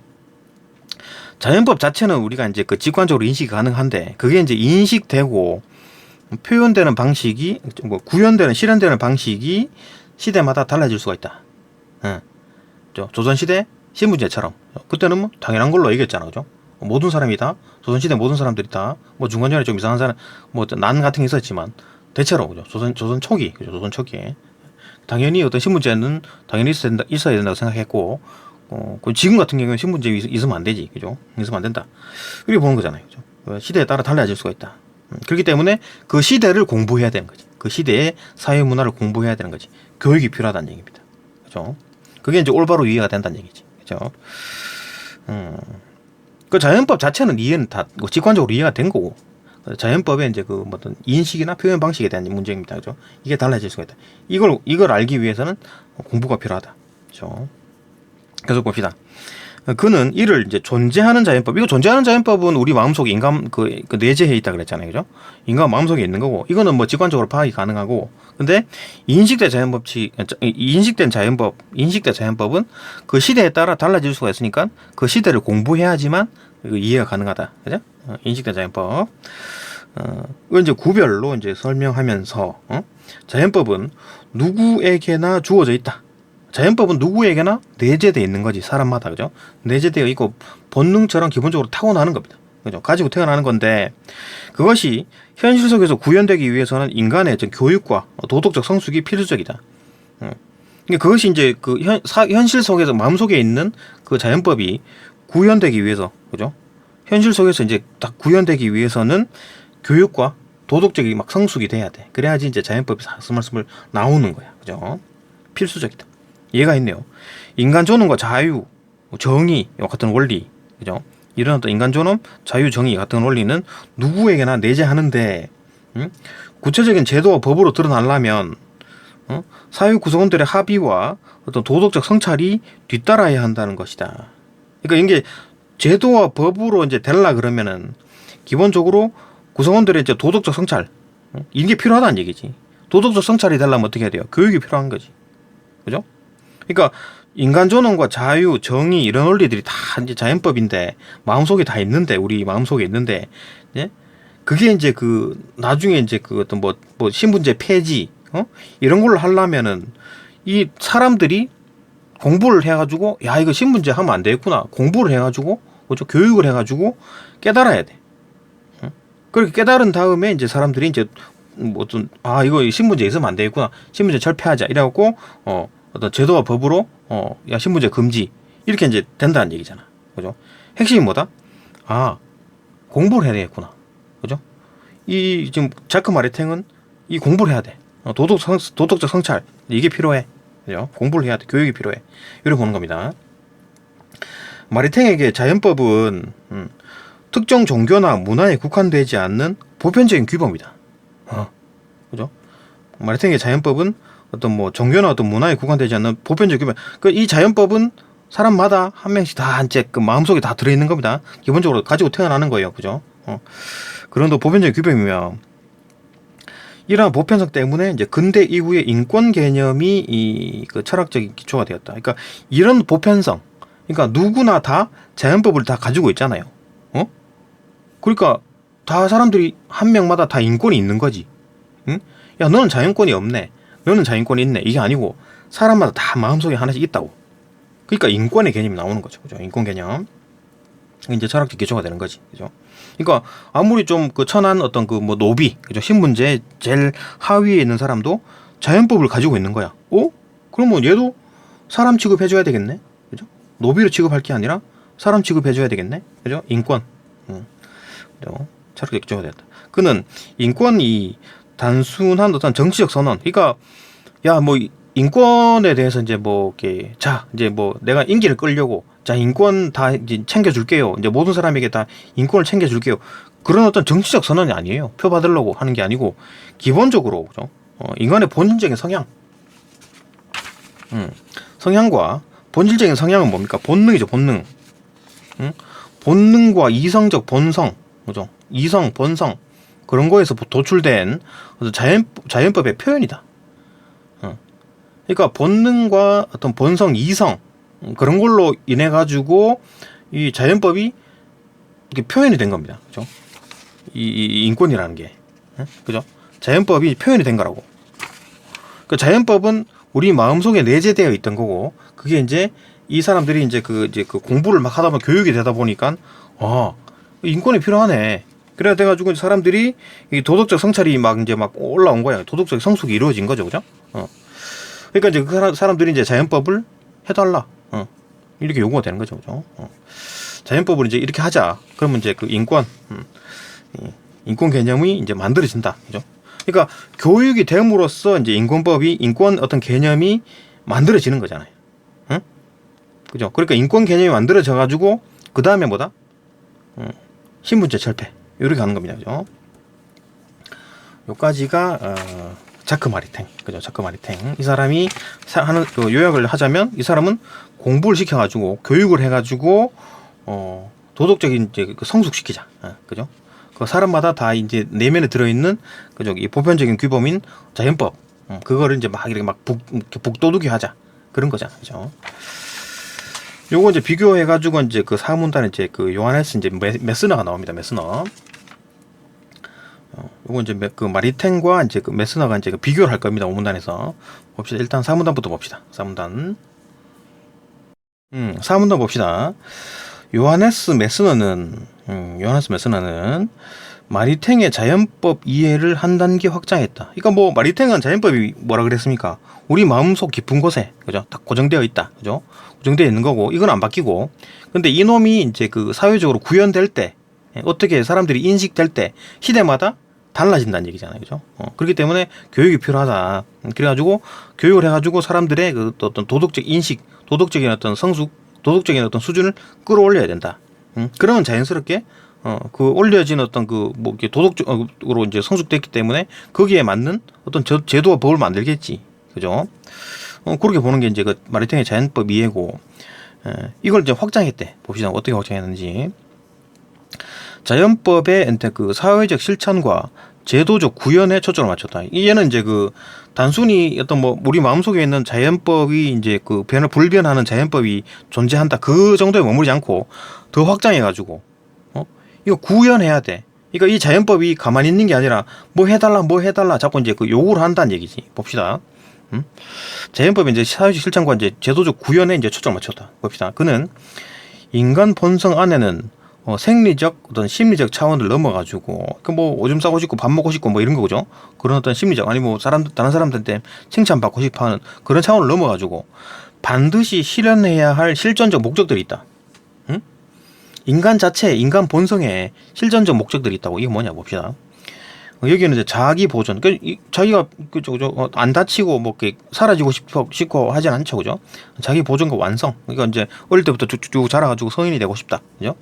자연법 자체는 우리가 이제 그 직관적으로 인식이 가능한데, 그게 이제 인식되고 표현되는 방식이 뭐 구현되는 실현되는 방식이 시대마다 달라질 수가 있다. 조선 시대 신분제처럼 그때는 뭐 당연한 걸로 얘기했잖아, 그죠? 모든 사람이 다 조선 시대 모든 사람들이 다 뭐 중간중간에 좀 이상한 사람 뭐 난 같은 게 있었지만 대체로, 그죠? 조선 초기, 그죠? 조선 초기에 당연히 어떤 신분제는 당연히 있어야 된다고 생각했고, 지금 같은 경우는 신분제 있으면 안 되지, 그죠? 있으면 안 된다. 이렇게 보는 거잖아요, 그죠? 시대에 따라 달라질 수가 있다. 그렇기 때문에 그 시대를 공부해야 되는 거지. 그 시대의 사회 문화를 공부해야 되는 거지. 교육이 필요하다는 얘기입니다. 그죠? 그게 이제 올바로 이해가 된다는 얘기지. 그죠? 그 자연법 자체는 이해는 다 직관적으로 이해가 된 거고, 자연법의 이제 그 어떤 인식이나 표현 방식에 대한 문제입니다. 그죠? 이게 달라질 수가 있다. 이걸 알기 위해서는 공부가 필요하다. 그죠? 계속 봅시다. 그는 이를 이제 존재하는 자연법, 이거 존재하는 자연법은 우리 마음속에 인간 그 내재해 있다 그랬잖아요, 그죠? 인간 마음속에 있는 거고, 이거는 뭐 직관적으로 파악이 가능하고, 근데 인식된 자연법은 그 시대에 따라 달라질 수가 있으니까 그 시대를 공부해야지만 이해가 가능하다, 그죠? 인식된 자연법. 이걸 이제 구별로 이제 설명하면서, 자연법은 누구에게나 주어져 있다. 자연법은 누구에게나 내재되어 있는 거지, 사람마다, 그죠? 내재되어 있고 본능처럼 기본적으로 타고나는 겁니다, 그죠? 가지고 태어나는 건데, 그것이 현실 속에서 구현되기 위해서는 인간의 교육과 도덕적 성숙이 필수적이다. 그러니까 그것이 이제 그 현실 속에서 마음속에 있는 그 자연법이 구현되기 위해서, 그죠? 현실 속에서 이제 딱 구현되기 위해서는 교육과 도덕적인 막 성숙이 돼야 돼. 그래야지 이제 자연법이 스멀스멀 나오는 거야, 그죠? 필수적이다. 이해가 있네요. 인간 존엄과 자유, 정의 같은 원리, 그죠? 이런 어떤 인간 존엄, 자유, 정의 같은 원리는 누구에게나 내재하는데, 구체적인 제도와 법으로 드러나려면 사회 구성원들의 합의와 어떤 도덕적 성찰이 뒤따라야 한다는 것이다. 그러니까 이게 제도와 법으로 이제 되려 그러면은 기본적으로 구성원들의 이제 도덕적 성찰, 이게 필요하다는 얘기지. 도덕적 성찰이 되려면 어떻게 해야 돼요? 교육이 필요한 거지, 그죠? 그러니까 인간 존엄과 자유, 정의 이런 원리들이 다 이제 자연법인데 마음속에 다 있는데, 우리 마음속에 있는데, 예? 그게 이제 그 나중에 이제 그 어떤 뭐 신분제 폐지, 이런 걸로 하려면은 이 사람들이 공부를 해가지고, 야, 이거 신분제 하면 안 되겠구나, 공부를 해가지고, 그죠? 교육을 해가지고 깨달아야 돼. 그렇게 깨달은 다음에 이제 사람들이 이제 뭐 어떤, 이거 신분제 있으면 안 되겠구나, 신분제 철폐하자 이래갖고 어떤 제도와 법으로 야, 신분제 금지, 이렇게 이제 된다는 얘기잖아, 그죠? 핵심이 뭐다? 공부를 해야 되겠구나, 그죠? 이 지금 자크 마리탱은 이 공부를 해야 돼. 도덕적 성찰, 이게 필요해, 그죠? 공부를 해야 돼. 교육이 필요해. 이렇게 보는 겁니다. 마리탱에게 자연법은 특정 종교나 문화에 국한되지 않는 보편적인 규범이다. 그죠? 마리탱에게 자연법은 어떤 뭐 종교나 어떤 문화에 국한되지 않는 보편적 규범. 이 자연법은 사람마다 한 명씩 다 이제 그 마음속에 다 들어있는 겁니다. 기본적으로 가지고 태어나는 거예요, 그죠? 그런 또 보편적 규범이며, 이러한 보편성 때문에 이제 근대 이후에 인권 개념이 그 철학적인 기초가 되었다. 그러니까 이런 보편성, 그러니까 누구나 다 자연법을 다 가지고 있잖아요. 그러니까 다 사람들이 한 명마다 다 인권이 있는 거지. 응? 야, 너는 자연권이 없네, 너는 자연권이 있네, 이게 아니고 사람마다 다 마음속에 하나씩 있다고. 그러니까 인권의 개념이 나오는 거죠, 그죠? 인권 개념. 이제 철학적 기초가 되는 거지, 그죠? 그러니까 아무리 좀 그 천한 어떤 그 뭐 노비, 그죠? 신분제 제일 하위에 있는 사람도 자연법을 가지고 있는 거야. 그러면 얘도 사람 취급해줘야 되겠네, 그죠? 노비로 취급할 게 아니라 사람 취급해줘야 되겠네, 그죠? 인권. 그죠? 철학적 기초가 되었다. 그는 인권이 단순한 어떤 정치적 선언, 그러니까 야, 뭐 인권에 대해서 이제 뭐 이렇게 자 이제 뭐 내가 인기를 끌려고 자 인권 다 이제 챙겨줄게요. 이제 모든 사람에게 다 인권을 챙겨줄게요. 그런 어떤 정치적 선언이 아니에요. 표 받으려고 하는 게 아니고 기본적으로 그죠? 인간의 본질적인 성향, 성향과 본질적인 성향은 뭡니까? 본능이죠. 본능. 본능과 이성적 본성, 그죠? 이성, 본성 그런 거에서 도출된 어떤 자연법의 표현이다. 그러니까 본능과 어떤 본성, 이성 그런 걸로 인해 가지고 이 자연법이 이렇게 표현이 된 겁니다. 그죠? 이 인권이라는 게, 그죠? 자연법이 표현이 된 거라고. 그 자연법은 우리 마음속에 내재되어 있던 거고, 그게 이제 이 사람들이 이제 그 공부를 막 하다 보면 교육이 되다 보니까 인권이 필요하네. 그래 돼가지고 사람들이 이 도덕적 성찰이 막 이제 막 올라온 거야. 도덕적 성숙이 이루어진 거죠, 그죠? 그러니까 이제 그 사람들이 이제 자연법을 해달라. 이렇게 요구가 되는 거죠, 그죠? 자연법을 이제 이렇게 하자. 그러면 이제 그 인권 개념이 이제 만들어진다, 그죠? 그러니까 교육이 됨으로써 이제 인권법이 인권 어떤 개념이 만들어지는 거잖아요, 그죠? 그러니까 인권 개념이 만들어져 가지고 그 다음에 뭐다? 신분제 철폐 이렇게 가는 겁니다, 그죠? 요까지가 자크 마리탱, 그죠? 자크 마리탱. 이 사람이 하는 요약을 하자면 이 사람은 공부를 시켜가지고 교육을 해가지고 도덕적인 이제 성숙시키자, 그죠? 그 사람마다 다 이제 내면에 들어있는 그죠? 이 보편적인 규범인 자연법, 그거를 이제 막 이렇게 막 북돋우기 하자 그런 거잖아, 그죠? 요거 이제 비교해가지고 이제 그 사문단에 이제 그 요하네스 이제 메스너가 나옵니다, 메스너. 요거 이제 그 마리탱과 이제 그 메스너가 이제 그 비교를 할 겁니다. 5문단에서 봅시다. 일단 4문단부터 봅시다. 4문단. 4문단 봅시다. 요하네스 메스너는 마리탱의 자연법 이해를 한 단계 확장했다. 그러니까 뭐 마리탱은 자연법이 뭐라 그랬습니까? 우리 마음속 깊은 곳에, 그죠? 딱 고정되어 있다, 그죠? 고정되어 있는 거고 이건 안 바뀌고. 근데 이놈이 이제 그 사회적으로 구현될 때, 어떻게 사람들이 인식될 때 시대마다 달라진다는 얘기잖아요, 그죠? 그렇기 때문에 교육이 필요하다. 그래가지고 교육을 해가지고 사람들의 그 어떤 도덕적 인식, 도덕적인 어떤 성숙, 도덕적인 어떤 수준을 끌어올려야 된다. 그러면 자연스럽게 그 올려진 어떤 그 뭐 이렇게 도덕적으로 이제 성숙됐기 때문에 거기에 맞는 어떤 제도와 법을 만들겠지, 그죠? 그렇게 보는 게 이제 그 마리탱의 자연법 이해고, 이걸 이제 확장했대. 봅시다. 어떻게 확장했는지. 자연법의 그 사회적 실천과 제도적 구현에 초점을 맞췄다. 얘는 이제 그 단순히 어떤 뭐 우리 마음속에 있는 자연법이 이제 그 불변하는 자연법이 존재한다, 그 정도에 머무르지 않고 더 확장해가지고 이거 구현해야 돼. 그러니까 이 자연법이 가만히 있는 게 아니라 뭐 해달라 자꾸 이제 그 요구를 한다는 얘기지. 봅시다. 자연법이 이제 사회적 실천과 이제 제도적 구현에 이제 초점을 맞췄다. 봅시다. 그는 인간 본성 안에는 생리적 어떤 심리적 차원을 넘어가지고 그 뭐 오줌 싸고 싶고 밥 먹고 싶고 뭐 이런 거죠. 그런 어떤 심리적, 아니 뭐 다른 사람들한테 칭찬받고 싶어하는 그런 차원을 넘어가지고 반드시 실현해야 할 실존적 목적들이 있다. 인간 자체, 인간 본성에 실존적 목적들이 있다고. 이게 뭐냐 봅시다. 여기는 이제 자기 보존, 자기가 안 다치고 뭐 이렇게 사라지고 싶고 하진 않죠, 그죠? 자기 보존과 완성. 그러니까 이제 어릴 때부터 쭉 자라가지고 성인이 되고 싶다, 그죠?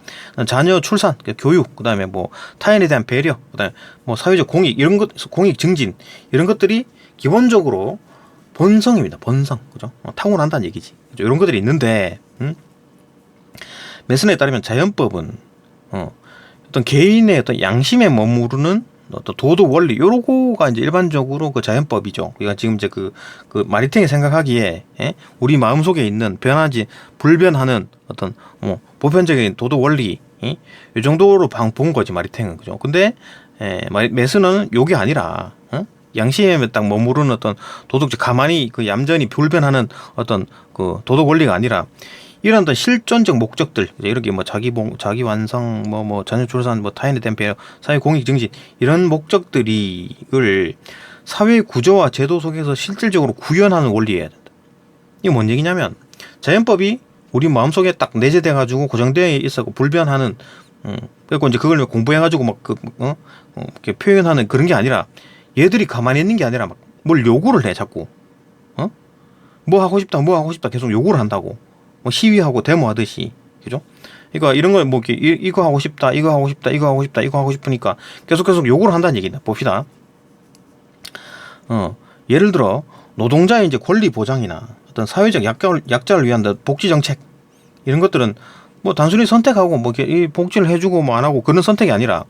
자녀 출산, 교육, 그다음에 뭐 타인에 대한 배려, 그다음에 뭐 사회적 공익, 이런 것, 공익 증진, 이런 것들이 기본적으로 본성입니다. 본성, 그죠? 타고난다는 얘기지, 그죠? 이런 것들이 있는데, 메슨에 따르면 자연법은 어떤 개인의 어떤 양심에 머무르는 어떤 도덕 원리, 요거가 이제 일반적으로 그 자연법이죠. 그러니까 지금 이제 그 마리탱이 생각하기에 우리 마음속에 있는 불변하는 어떤 보편적인 도덕 원리, 요 정도로 본 거지 마리탱은, 그죠? 근데 메스는 요게 아니라 양심에 딱 머무르는 어떤 도덕적, 가만히 그 얌전히 불변하는 어떤 그 도덕 원리가 아니라 이런 어떤 실존적 목적들, 이렇게 뭐 자기 완성, 뭐 자녀 출산, 뭐 타인에 대한 배려, 사회 공익 증진, 이런 목적들을 사회 구조와 제도 속에서 실질적으로 구현하는 원리여야 된다. 이게 뭔 얘기냐면 자연법이 우리 마음속에 딱 내재돼 가지고 고정되어 있었고 불변하는, 그리고 이제 그걸 공부해 가지고 막 이렇게 표현하는 그런 게 아니라, 얘들이 가만히 있는 게 아니라 막 뭘 요구를 해 자꾸. 뭐 하고 싶다, 뭐 하고 싶다 계속 요구를 한다고. 뭐 시위하고 데모하듯이. 그죠? 그러니까 이런 걸 뭐 이거 하고 싶다, 이거 하고 싶다, 이거 하고 싶다, 이거 하고 싶으니까 계속 요구를 한다는 얘기다. 봅시다. 예를 들어 노동자의 이제 권리 보장이나 어떤 사회적 약자를 위한 복지 정책 이런 것들은 뭐 단순히 선택하고 뭐 이 복지를 해주고 뭐 안 하고 그런 선택이 아니라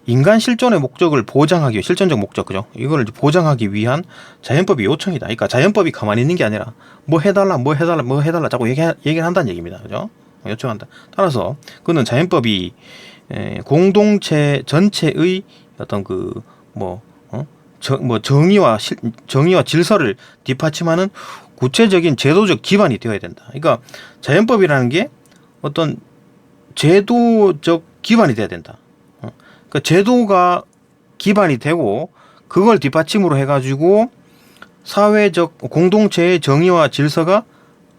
인간 실존의 목적을 보장하기 위해 실존적 목적 그죠? 이걸 보장하기 위한 자연법의 요청이다. 그러니까 자연법이 가만히 있는 게 아니라 뭐 해달라, 뭐 해달라, 뭐 해달라 자꾸 얘기를 한다는 얘기입니다. 그죠? 요청한다. 따라서 그는 자연법이 공동체 전체의 어떤 정의와 질서를 뒷받침하는 구체적인 제도적 기반이 되어야 된다. 그러니까 자연법이라는 게 어떤 제도적 기반이 돼야 된다. 그러니까 제도가 기반이 되고 그걸 뒷받침으로 해가지고 사회적 공동체의 정의와 질서가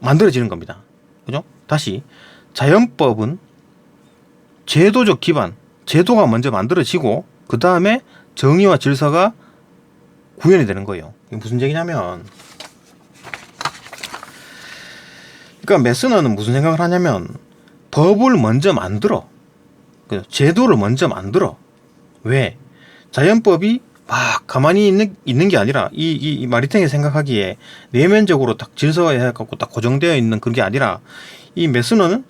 만들어지는 겁니다. 그죠? 다시 자연법은 제도적 기반, 제도가 먼저 만들어지고 그 다음에 정의와 질서가 구현이 되는 거예요. 이게 무슨 얘기냐면, 그러니까 메스너는 무슨 생각을 하냐면 법을 먼저 만들어, 제도를 먼저 만들어. 왜? 자연법이 막 가만히 있는 게 아니라 이 마리탱이 생각하기에 내면적으로 딱 질서가 해갖고 딱 고정되어 있는 그런 게 아니라 이 메스너는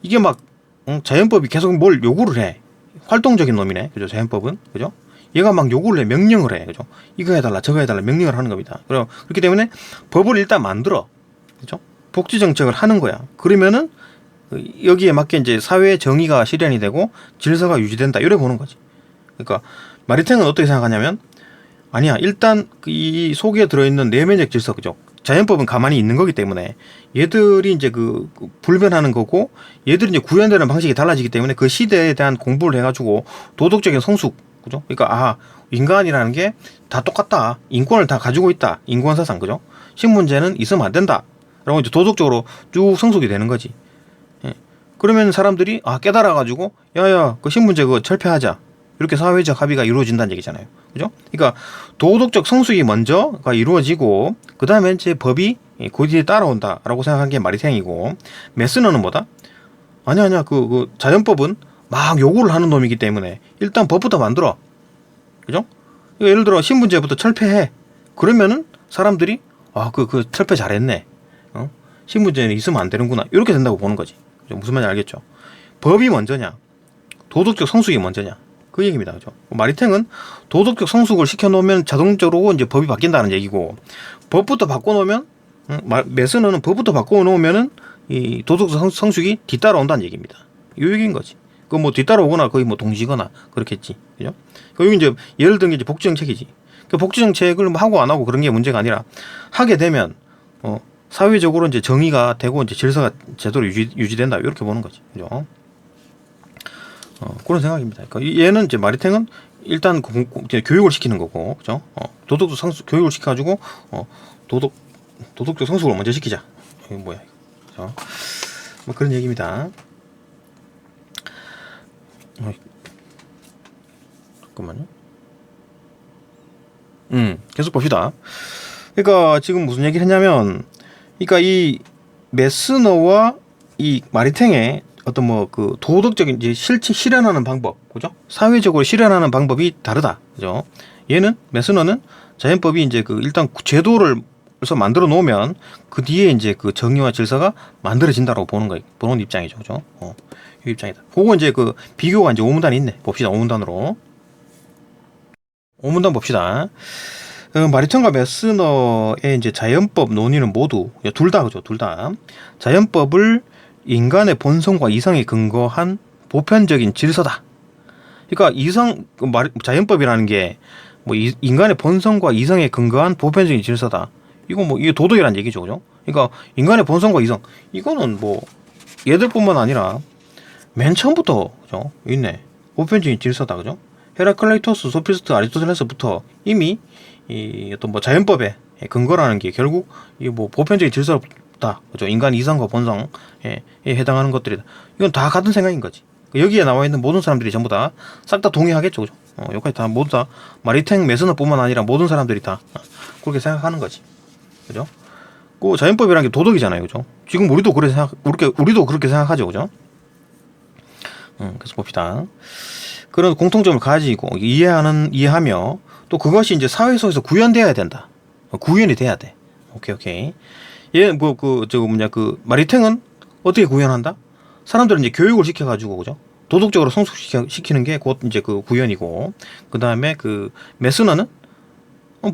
이게 막 자연법이 계속 뭘 요구를 해. 활동적인 놈이네. 그죠? 자연법은. 그죠? 얘가 막 요구를 해. 명령을 해. 그죠? 이거 해달라, 저거 해달라 명령을 하는 겁니다. 그렇기 때문에 법을 일단 만들어. 그죠? 복지 정책을 하는 거야. 그러면은 여기에 맞게 이제 사회의 정의가 실현이 되고 질서가 유지된다. 이래 보는 거지. 그러니까 마리탱은 어떻게 생각하냐면, 아니야, 일단 이 속에 들어있는 내면적 질서, 그죠? 자연법은 가만히 있는 거기 때문에 얘들이 이제 불변하는 거고, 얘들이 이제 구현되는 방식이 달라지기 때문에 그 시대에 대한 공부를 해가지고 도덕적인 성숙, 그죠? 그러니까 인간이라는 게 다 똑같다, 인권을 다 가지고 있다, 인권사상, 그죠? 신문제는 있으면 안 된다 라고 이제 도덕적으로 쭉 성숙이 되는 거지. 예. 그러면 사람들이 깨달아가지고 야야 그 신문제 그거 철폐하자, 이렇게 사회적 합의가 이루어진다는 얘기잖아요. 그죠? 그러니까 도덕적 성숙이 먼저가 이루어지고 그 다음에 이제 법이 그 뒤에 따라온다라고 생각한 게 마리탱이고, 메스너는 뭐다? 아니야 그 자연법은 막 요구를 하는 놈이기 때문에 일단 법부터 만들어. 그죠? 예를 들어 신분제부터 철폐해. 그러면은 사람들이 그 철폐 잘했네. 신분제는 있으면 안 되는구나. 이렇게 된다고 보는 거지. 그죠? 무슨 말인지 알겠죠? 법이 먼저냐, 도덕적 성숙이 먼저냐, 그 얘기입니다. 그죠? 마리탱은 도덕적 성숙을 시켜놓으면 자동적으로 이제 법이 바뀐다는 얘기고, 법부터 바꿔놓으면, 메스너는 법부터 바꿔놓으면은 이 도덕적 성숙이 뒤따라온다는 얘기입니다. 이 얘기인 거지. 그 뭐 뒤따라오거나 거의 뭐 동시거나 그렇겠지. 그죠? 여기 이제 예를 든 게 이제 복지 정책이지. 그 복지 정책을 하고 안 하고 그런 게 문제가 아니라, 하게 되면 사회적으로 이제 정의가 되고 이제 질서가 제대로 유지된다, 이렇게 보는 거지. 그죠? 그런 생각입니다. 그러니까 얘는 이제 마리탱은 일단 교육을 시키는 거고, 그죠? 도덕적 성숙 교육을 시켜가지고 도덕적 성숙을 먼저 시키자. 이거 뭐야, 이거. 그죠? 뭐 그런 얘기입니다. 잠깐만요. 계속 봅시다. 그러니까 지금 무슨 얘기를 했냐면, 그러니까 이 메스너와 이 마리탱의 어떤 그 도덕적인 이제 실현하는 방법, 그죠? 사회적으로 실현하는 방법이 다르다, 그죠? 얘는, 메스너는 자연법이 이제 일단 제도를 그래서 만들어 놓으면 그 뒤에 이제 그 정의와 질서가 만들어진다고 보는 입장이죠, 그죠? 이 입장이다. 그거 이제 비교가 이제 5문단이 있네. 봅시다, 5문단으로. 5문단 봅시다. 마리탱과 메스너의 이제 자연법 논의는 모두 둘 다, 그죠? 둘 다 자연법을 인간의 본성과 이성에 근거한 보편적인 질서다. 그러니까 자연법이라는 게 뭐 인간의 본성과 이성에 근거한 보편적인 질서다. 이게 도덕이란 얘기죠, 그죠? 그러니까 인간의 본성과 이성, 이거는 뭐 얘들뿐만 아니라 맨 처음부터, 그죠? 있네. 보편적인 질서다, 그죠? 헤라클레이토스, 소피스트, 아리스토텔레스부터 이미 이 어떤 자연법의 근거라는 게 결국 이 보편적인 질서다, 그죠? 인간 이성과 본성에 해당하는 것들이다. 이건 다 같은 생각인 거지. 여기에 나와 있는 모든 사람들이 전부 다 싹 다 동의하겠죠, 그죠? 여기까지 다 모두 다 마리탱, 메스너뿐만 아니라 모든 사람들이 다 그렇게 생각하는 거지, 그죠? 그 자연법이라는 게 도덕이잖아요, 그죠? 지금 우리도 우리도 그렇게 생각하죠, 그죠? 그래서 봅시다. 그런 공통점을 가지고 이해하며 또 그것이 이제 사회 속에서 구현돼야 된다. 구현이 돼야 돼. 오케이. 마리탱은 어떻게 구현한다? 사람들은 이제 교육을 시켜가지고, 그죠? 도덕적으로 성숙시키는 게 곧 이제 그 구현이고, 그 다음에 그 메스너는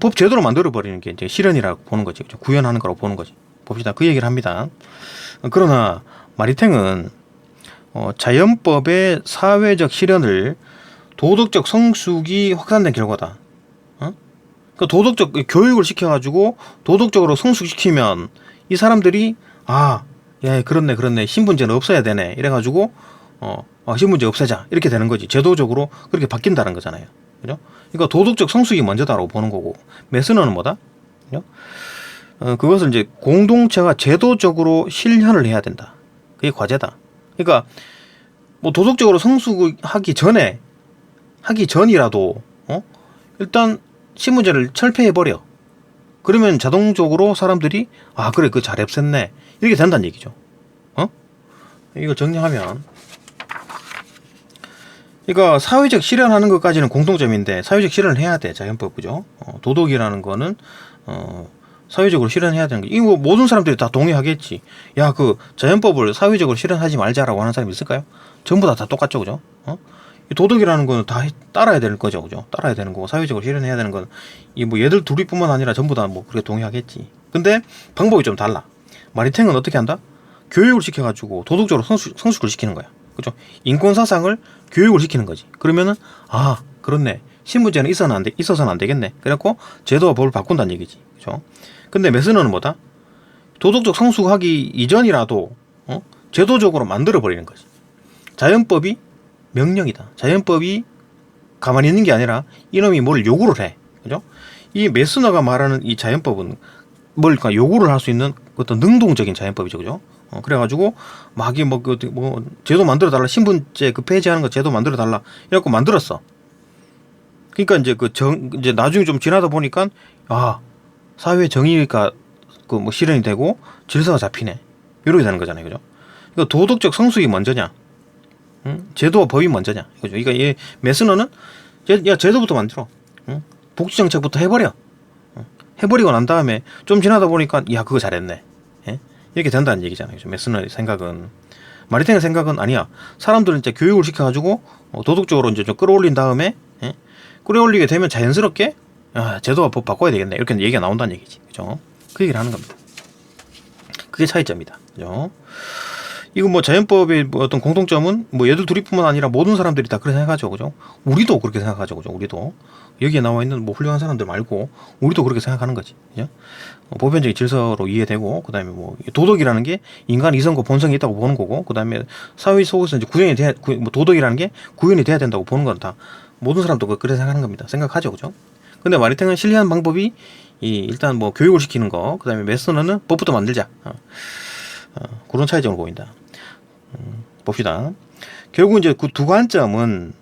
법 제도로 만들어버리는 게 이제 실현이라고 보는 거지. 그죠? 구현하는 거라고 보는 거지. 봅시다. 그 얘기를 합니다. 그러나 마리탱은 자연법의 사회적 실현을 도덕적 성숙이 확산된 결과다. 그러니까 도덕적 교육을 시켜가지고 도덕적으로 성숙시키면 이 사람들이 야, 그렇네 신분제는 없어야 되네 이래가지고 신분제 없애자 이렇게 되는 거지. 제도적으로 그렇게 바뀐다는 거잖아요. 그죠? 그러니까 도덕적 성숙이 먼저다라고 보는 거고, 메스너는 뭐다? 그죠? 그것을 이제 공동체가 제도적으로 실현을 해야 된다. 그게 과제다. 그러니까 뭐 도덕적으로 성숙하기 전이라도 일단 신분제를 철폐해버려. 그러면 자동적으로 사람들이 그래 그거 잘 없앴네 이렇게 된다는 얘기죠. 이거 정리하면, 그러니까 사회적 실현하는 것까지는 공통점인데 사회적 실현을 해야 돼. 자연법, 그죠? 도덕이라는 거는 사회적으로 실현해야 되는 거. 이거 모든 사람들이 다 동의하겠지. 야, 그 자연법을 사회적으로 실현하지 말자라고 하는 사람이 있을까요? 전부 다 똑같죠, 그죠? 도덕이라는 거는 다 따라야 되는 거죠, 그죠? 따라야 되는 거고, 사회적으로 실현해야 되는 건, 얘들 둘이뿐만 아니라 전부 다 뭐 그렇게 동의하겠지. 근데 방법이 좀 달라. 마리탱은 어떻게 한다? 교육을 시켜가지고 도덕적으로 성숙을 시키는 거야, 그죠? 인권 사상을 교육을 시키는 거지. 그러면은 그렇네. 신분제는 있어서는 안 되겠네. 그래갖고 제도와 법을 바꾼다는 얘기지, 그죠? 근데 메스너는 뭐다? 도덕적 성숙하기 이전이라도 제도적으로 만들어 버리는 거지. 자연법이 명령이다. 자연법이 가만히 있는 게 아니라 이놈이 뭘 요구를 해. 그죠? 이 메스너가 말하는 이 자연법은 뭘까 요구를 할 수 있는 어떤 능동적인 자연법이죠. 그죠? 그래가지고 제도 만들어 달라. 신분제 폐지하는 거 제도 만들어 달라. 이래갖고 만들었어. 그러니까 이제 나중에 좀 지나다 보니까 사회 정의가 실현이 되고 질서가 잡히네. 이렇게 되는 거잖아요. 그죠? 그러니까 도덕적 성숙이 먼저냐? 제도와 법이 먼저냐? 그죠? 그러니까 이 메스너는 제도부터 만들어. 복지정책부터 해버려. 해버리고 난 다음에 좀 지나다 보니까 그거 잘했네. 이렇게 된다는 얘기잖아요. 메스너의 생각은. 마리탱의 생각은 아니야. 사람들은 이제 교육을 시켜가지고 도덕적으로 이제 좀 끌어올린 다음에 끌어올리게 되면 자연스럽게 제도와 법 바꿔야 되겠네. 이렇게 얘기가 나온다는 얘기지. 그죠? 그 얘기를 하는 겁니다. 그게 차이점이다. 그죠? 이거 뭐 자연법의 어떤 공통점은 얘들 둘이뿐만 아니라 모든 사람들이 다 그렇게 생각하죠, 그죠? 우리도 그렇게 생각하죠, 그죠? 우리도 여기에 나와 있는 훌륭한 사람들 말고 우리도 그렇게 생각하는 거지, 그죠? 보편적인 질서로 이해되고, 그 다음에 도덕이라는 게 인간 이성과 본성이 있다고 보는 거고, 그 다음에 사회 속에서 이제 도덕이라는 게 구현이 돼야 된다고 보는 건 다 모든 사람도 그렇게 생각하는 겁니다. 생각하죠, 그죠? 근데 마리탱은 실리한 방법이 일단 교육을 시키는 거, 그 다음에 메스너는 법부터 만들자. 그런 차이점을 보인다. 봅시다. 결국 이제 그 두 관점은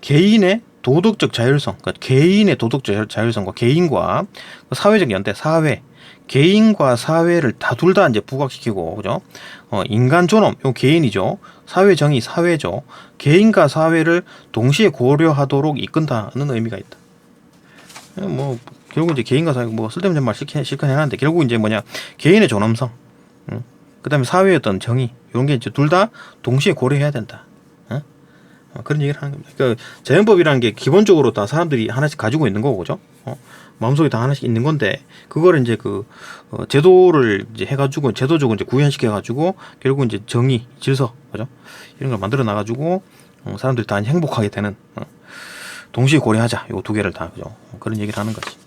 개인의 도덕적 자율성, 그러니까 개인의 도덕적 자율성과 개인과 사회적 연대, 개인과 사회를 둘 다 이제 부각시키고, 그죠? 인간 존엄, 요 개인이죠. 사회 정의, 사회죠. 개인과 사회를 동시에 고려하도록 이끈다는 의미가 있다. 결국 이제 개인과 사회 쓸데없는 말 실컷해놨는데 결국 이제 개인의 존엄성, 그 다음에 사회의 어떤 정의, 이런 게 이제 둘 다 동시에 고려해야 된다. 그런 얘기를 하는 겁니다. 그러니까 자연법이라는 게 기본적으로 다 사람들이 하나씩 가지고 있는 거고, 그죠? 마음속에 다 하나씩 있는 건데, 그거를 이제 제도를 이제 해가지고, 제도적으로 이제 구현시켜가지고, 결국 이제 정의, 질서, 그죠? 이런 걸 만들어 나가지고, 사람들이 다 행복하게 되는, 동시에 고려하자. 요 두 개를 다, 그죠? 그런 얘기를 하는 거지.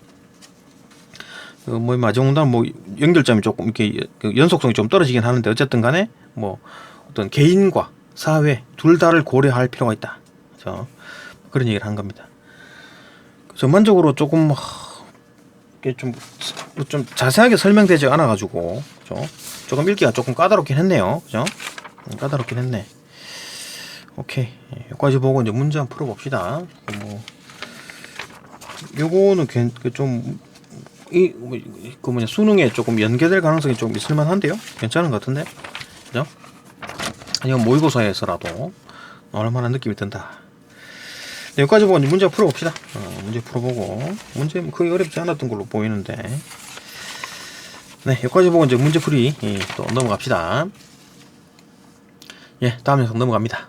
마정당 연결점이 조금 이렇게 연속성이 좀 떨어지긴 하는데, 어쨌든 간에 어떤 개인과 사회 둘 다를 고려할 필요가 있다. 그렇죠? 그런 얘기를 한 겁니다. 전반적으로 조금 좀 자세하게 설명되지 않아 가지고, 그렇죠? 조금 읽기가 조금 까다롭긴 했네요. 그죠? 까다롭긴 했네. 오케이. 여기까지 보고 이제 문제 한번 풀어 봅시다. 요거는 좀 그 뭐냐, 수능에 조금 연계될 가능성이 좀 있을만한데요? 괜찮은 것 같은데? 그죠? 아니면 모의고사에서라도 나올 만한 느낌이 든다. 네, 여기까지 보고 이제 문제 풀어봅시다. 문제 풀어보고, 문제 거의 어렵지 않았던 걸로 보이는데. 네, 여기까지 보고 이제 문제 풀이 또 넘어갑시다. 예, 다음 영상 넘어갑니다.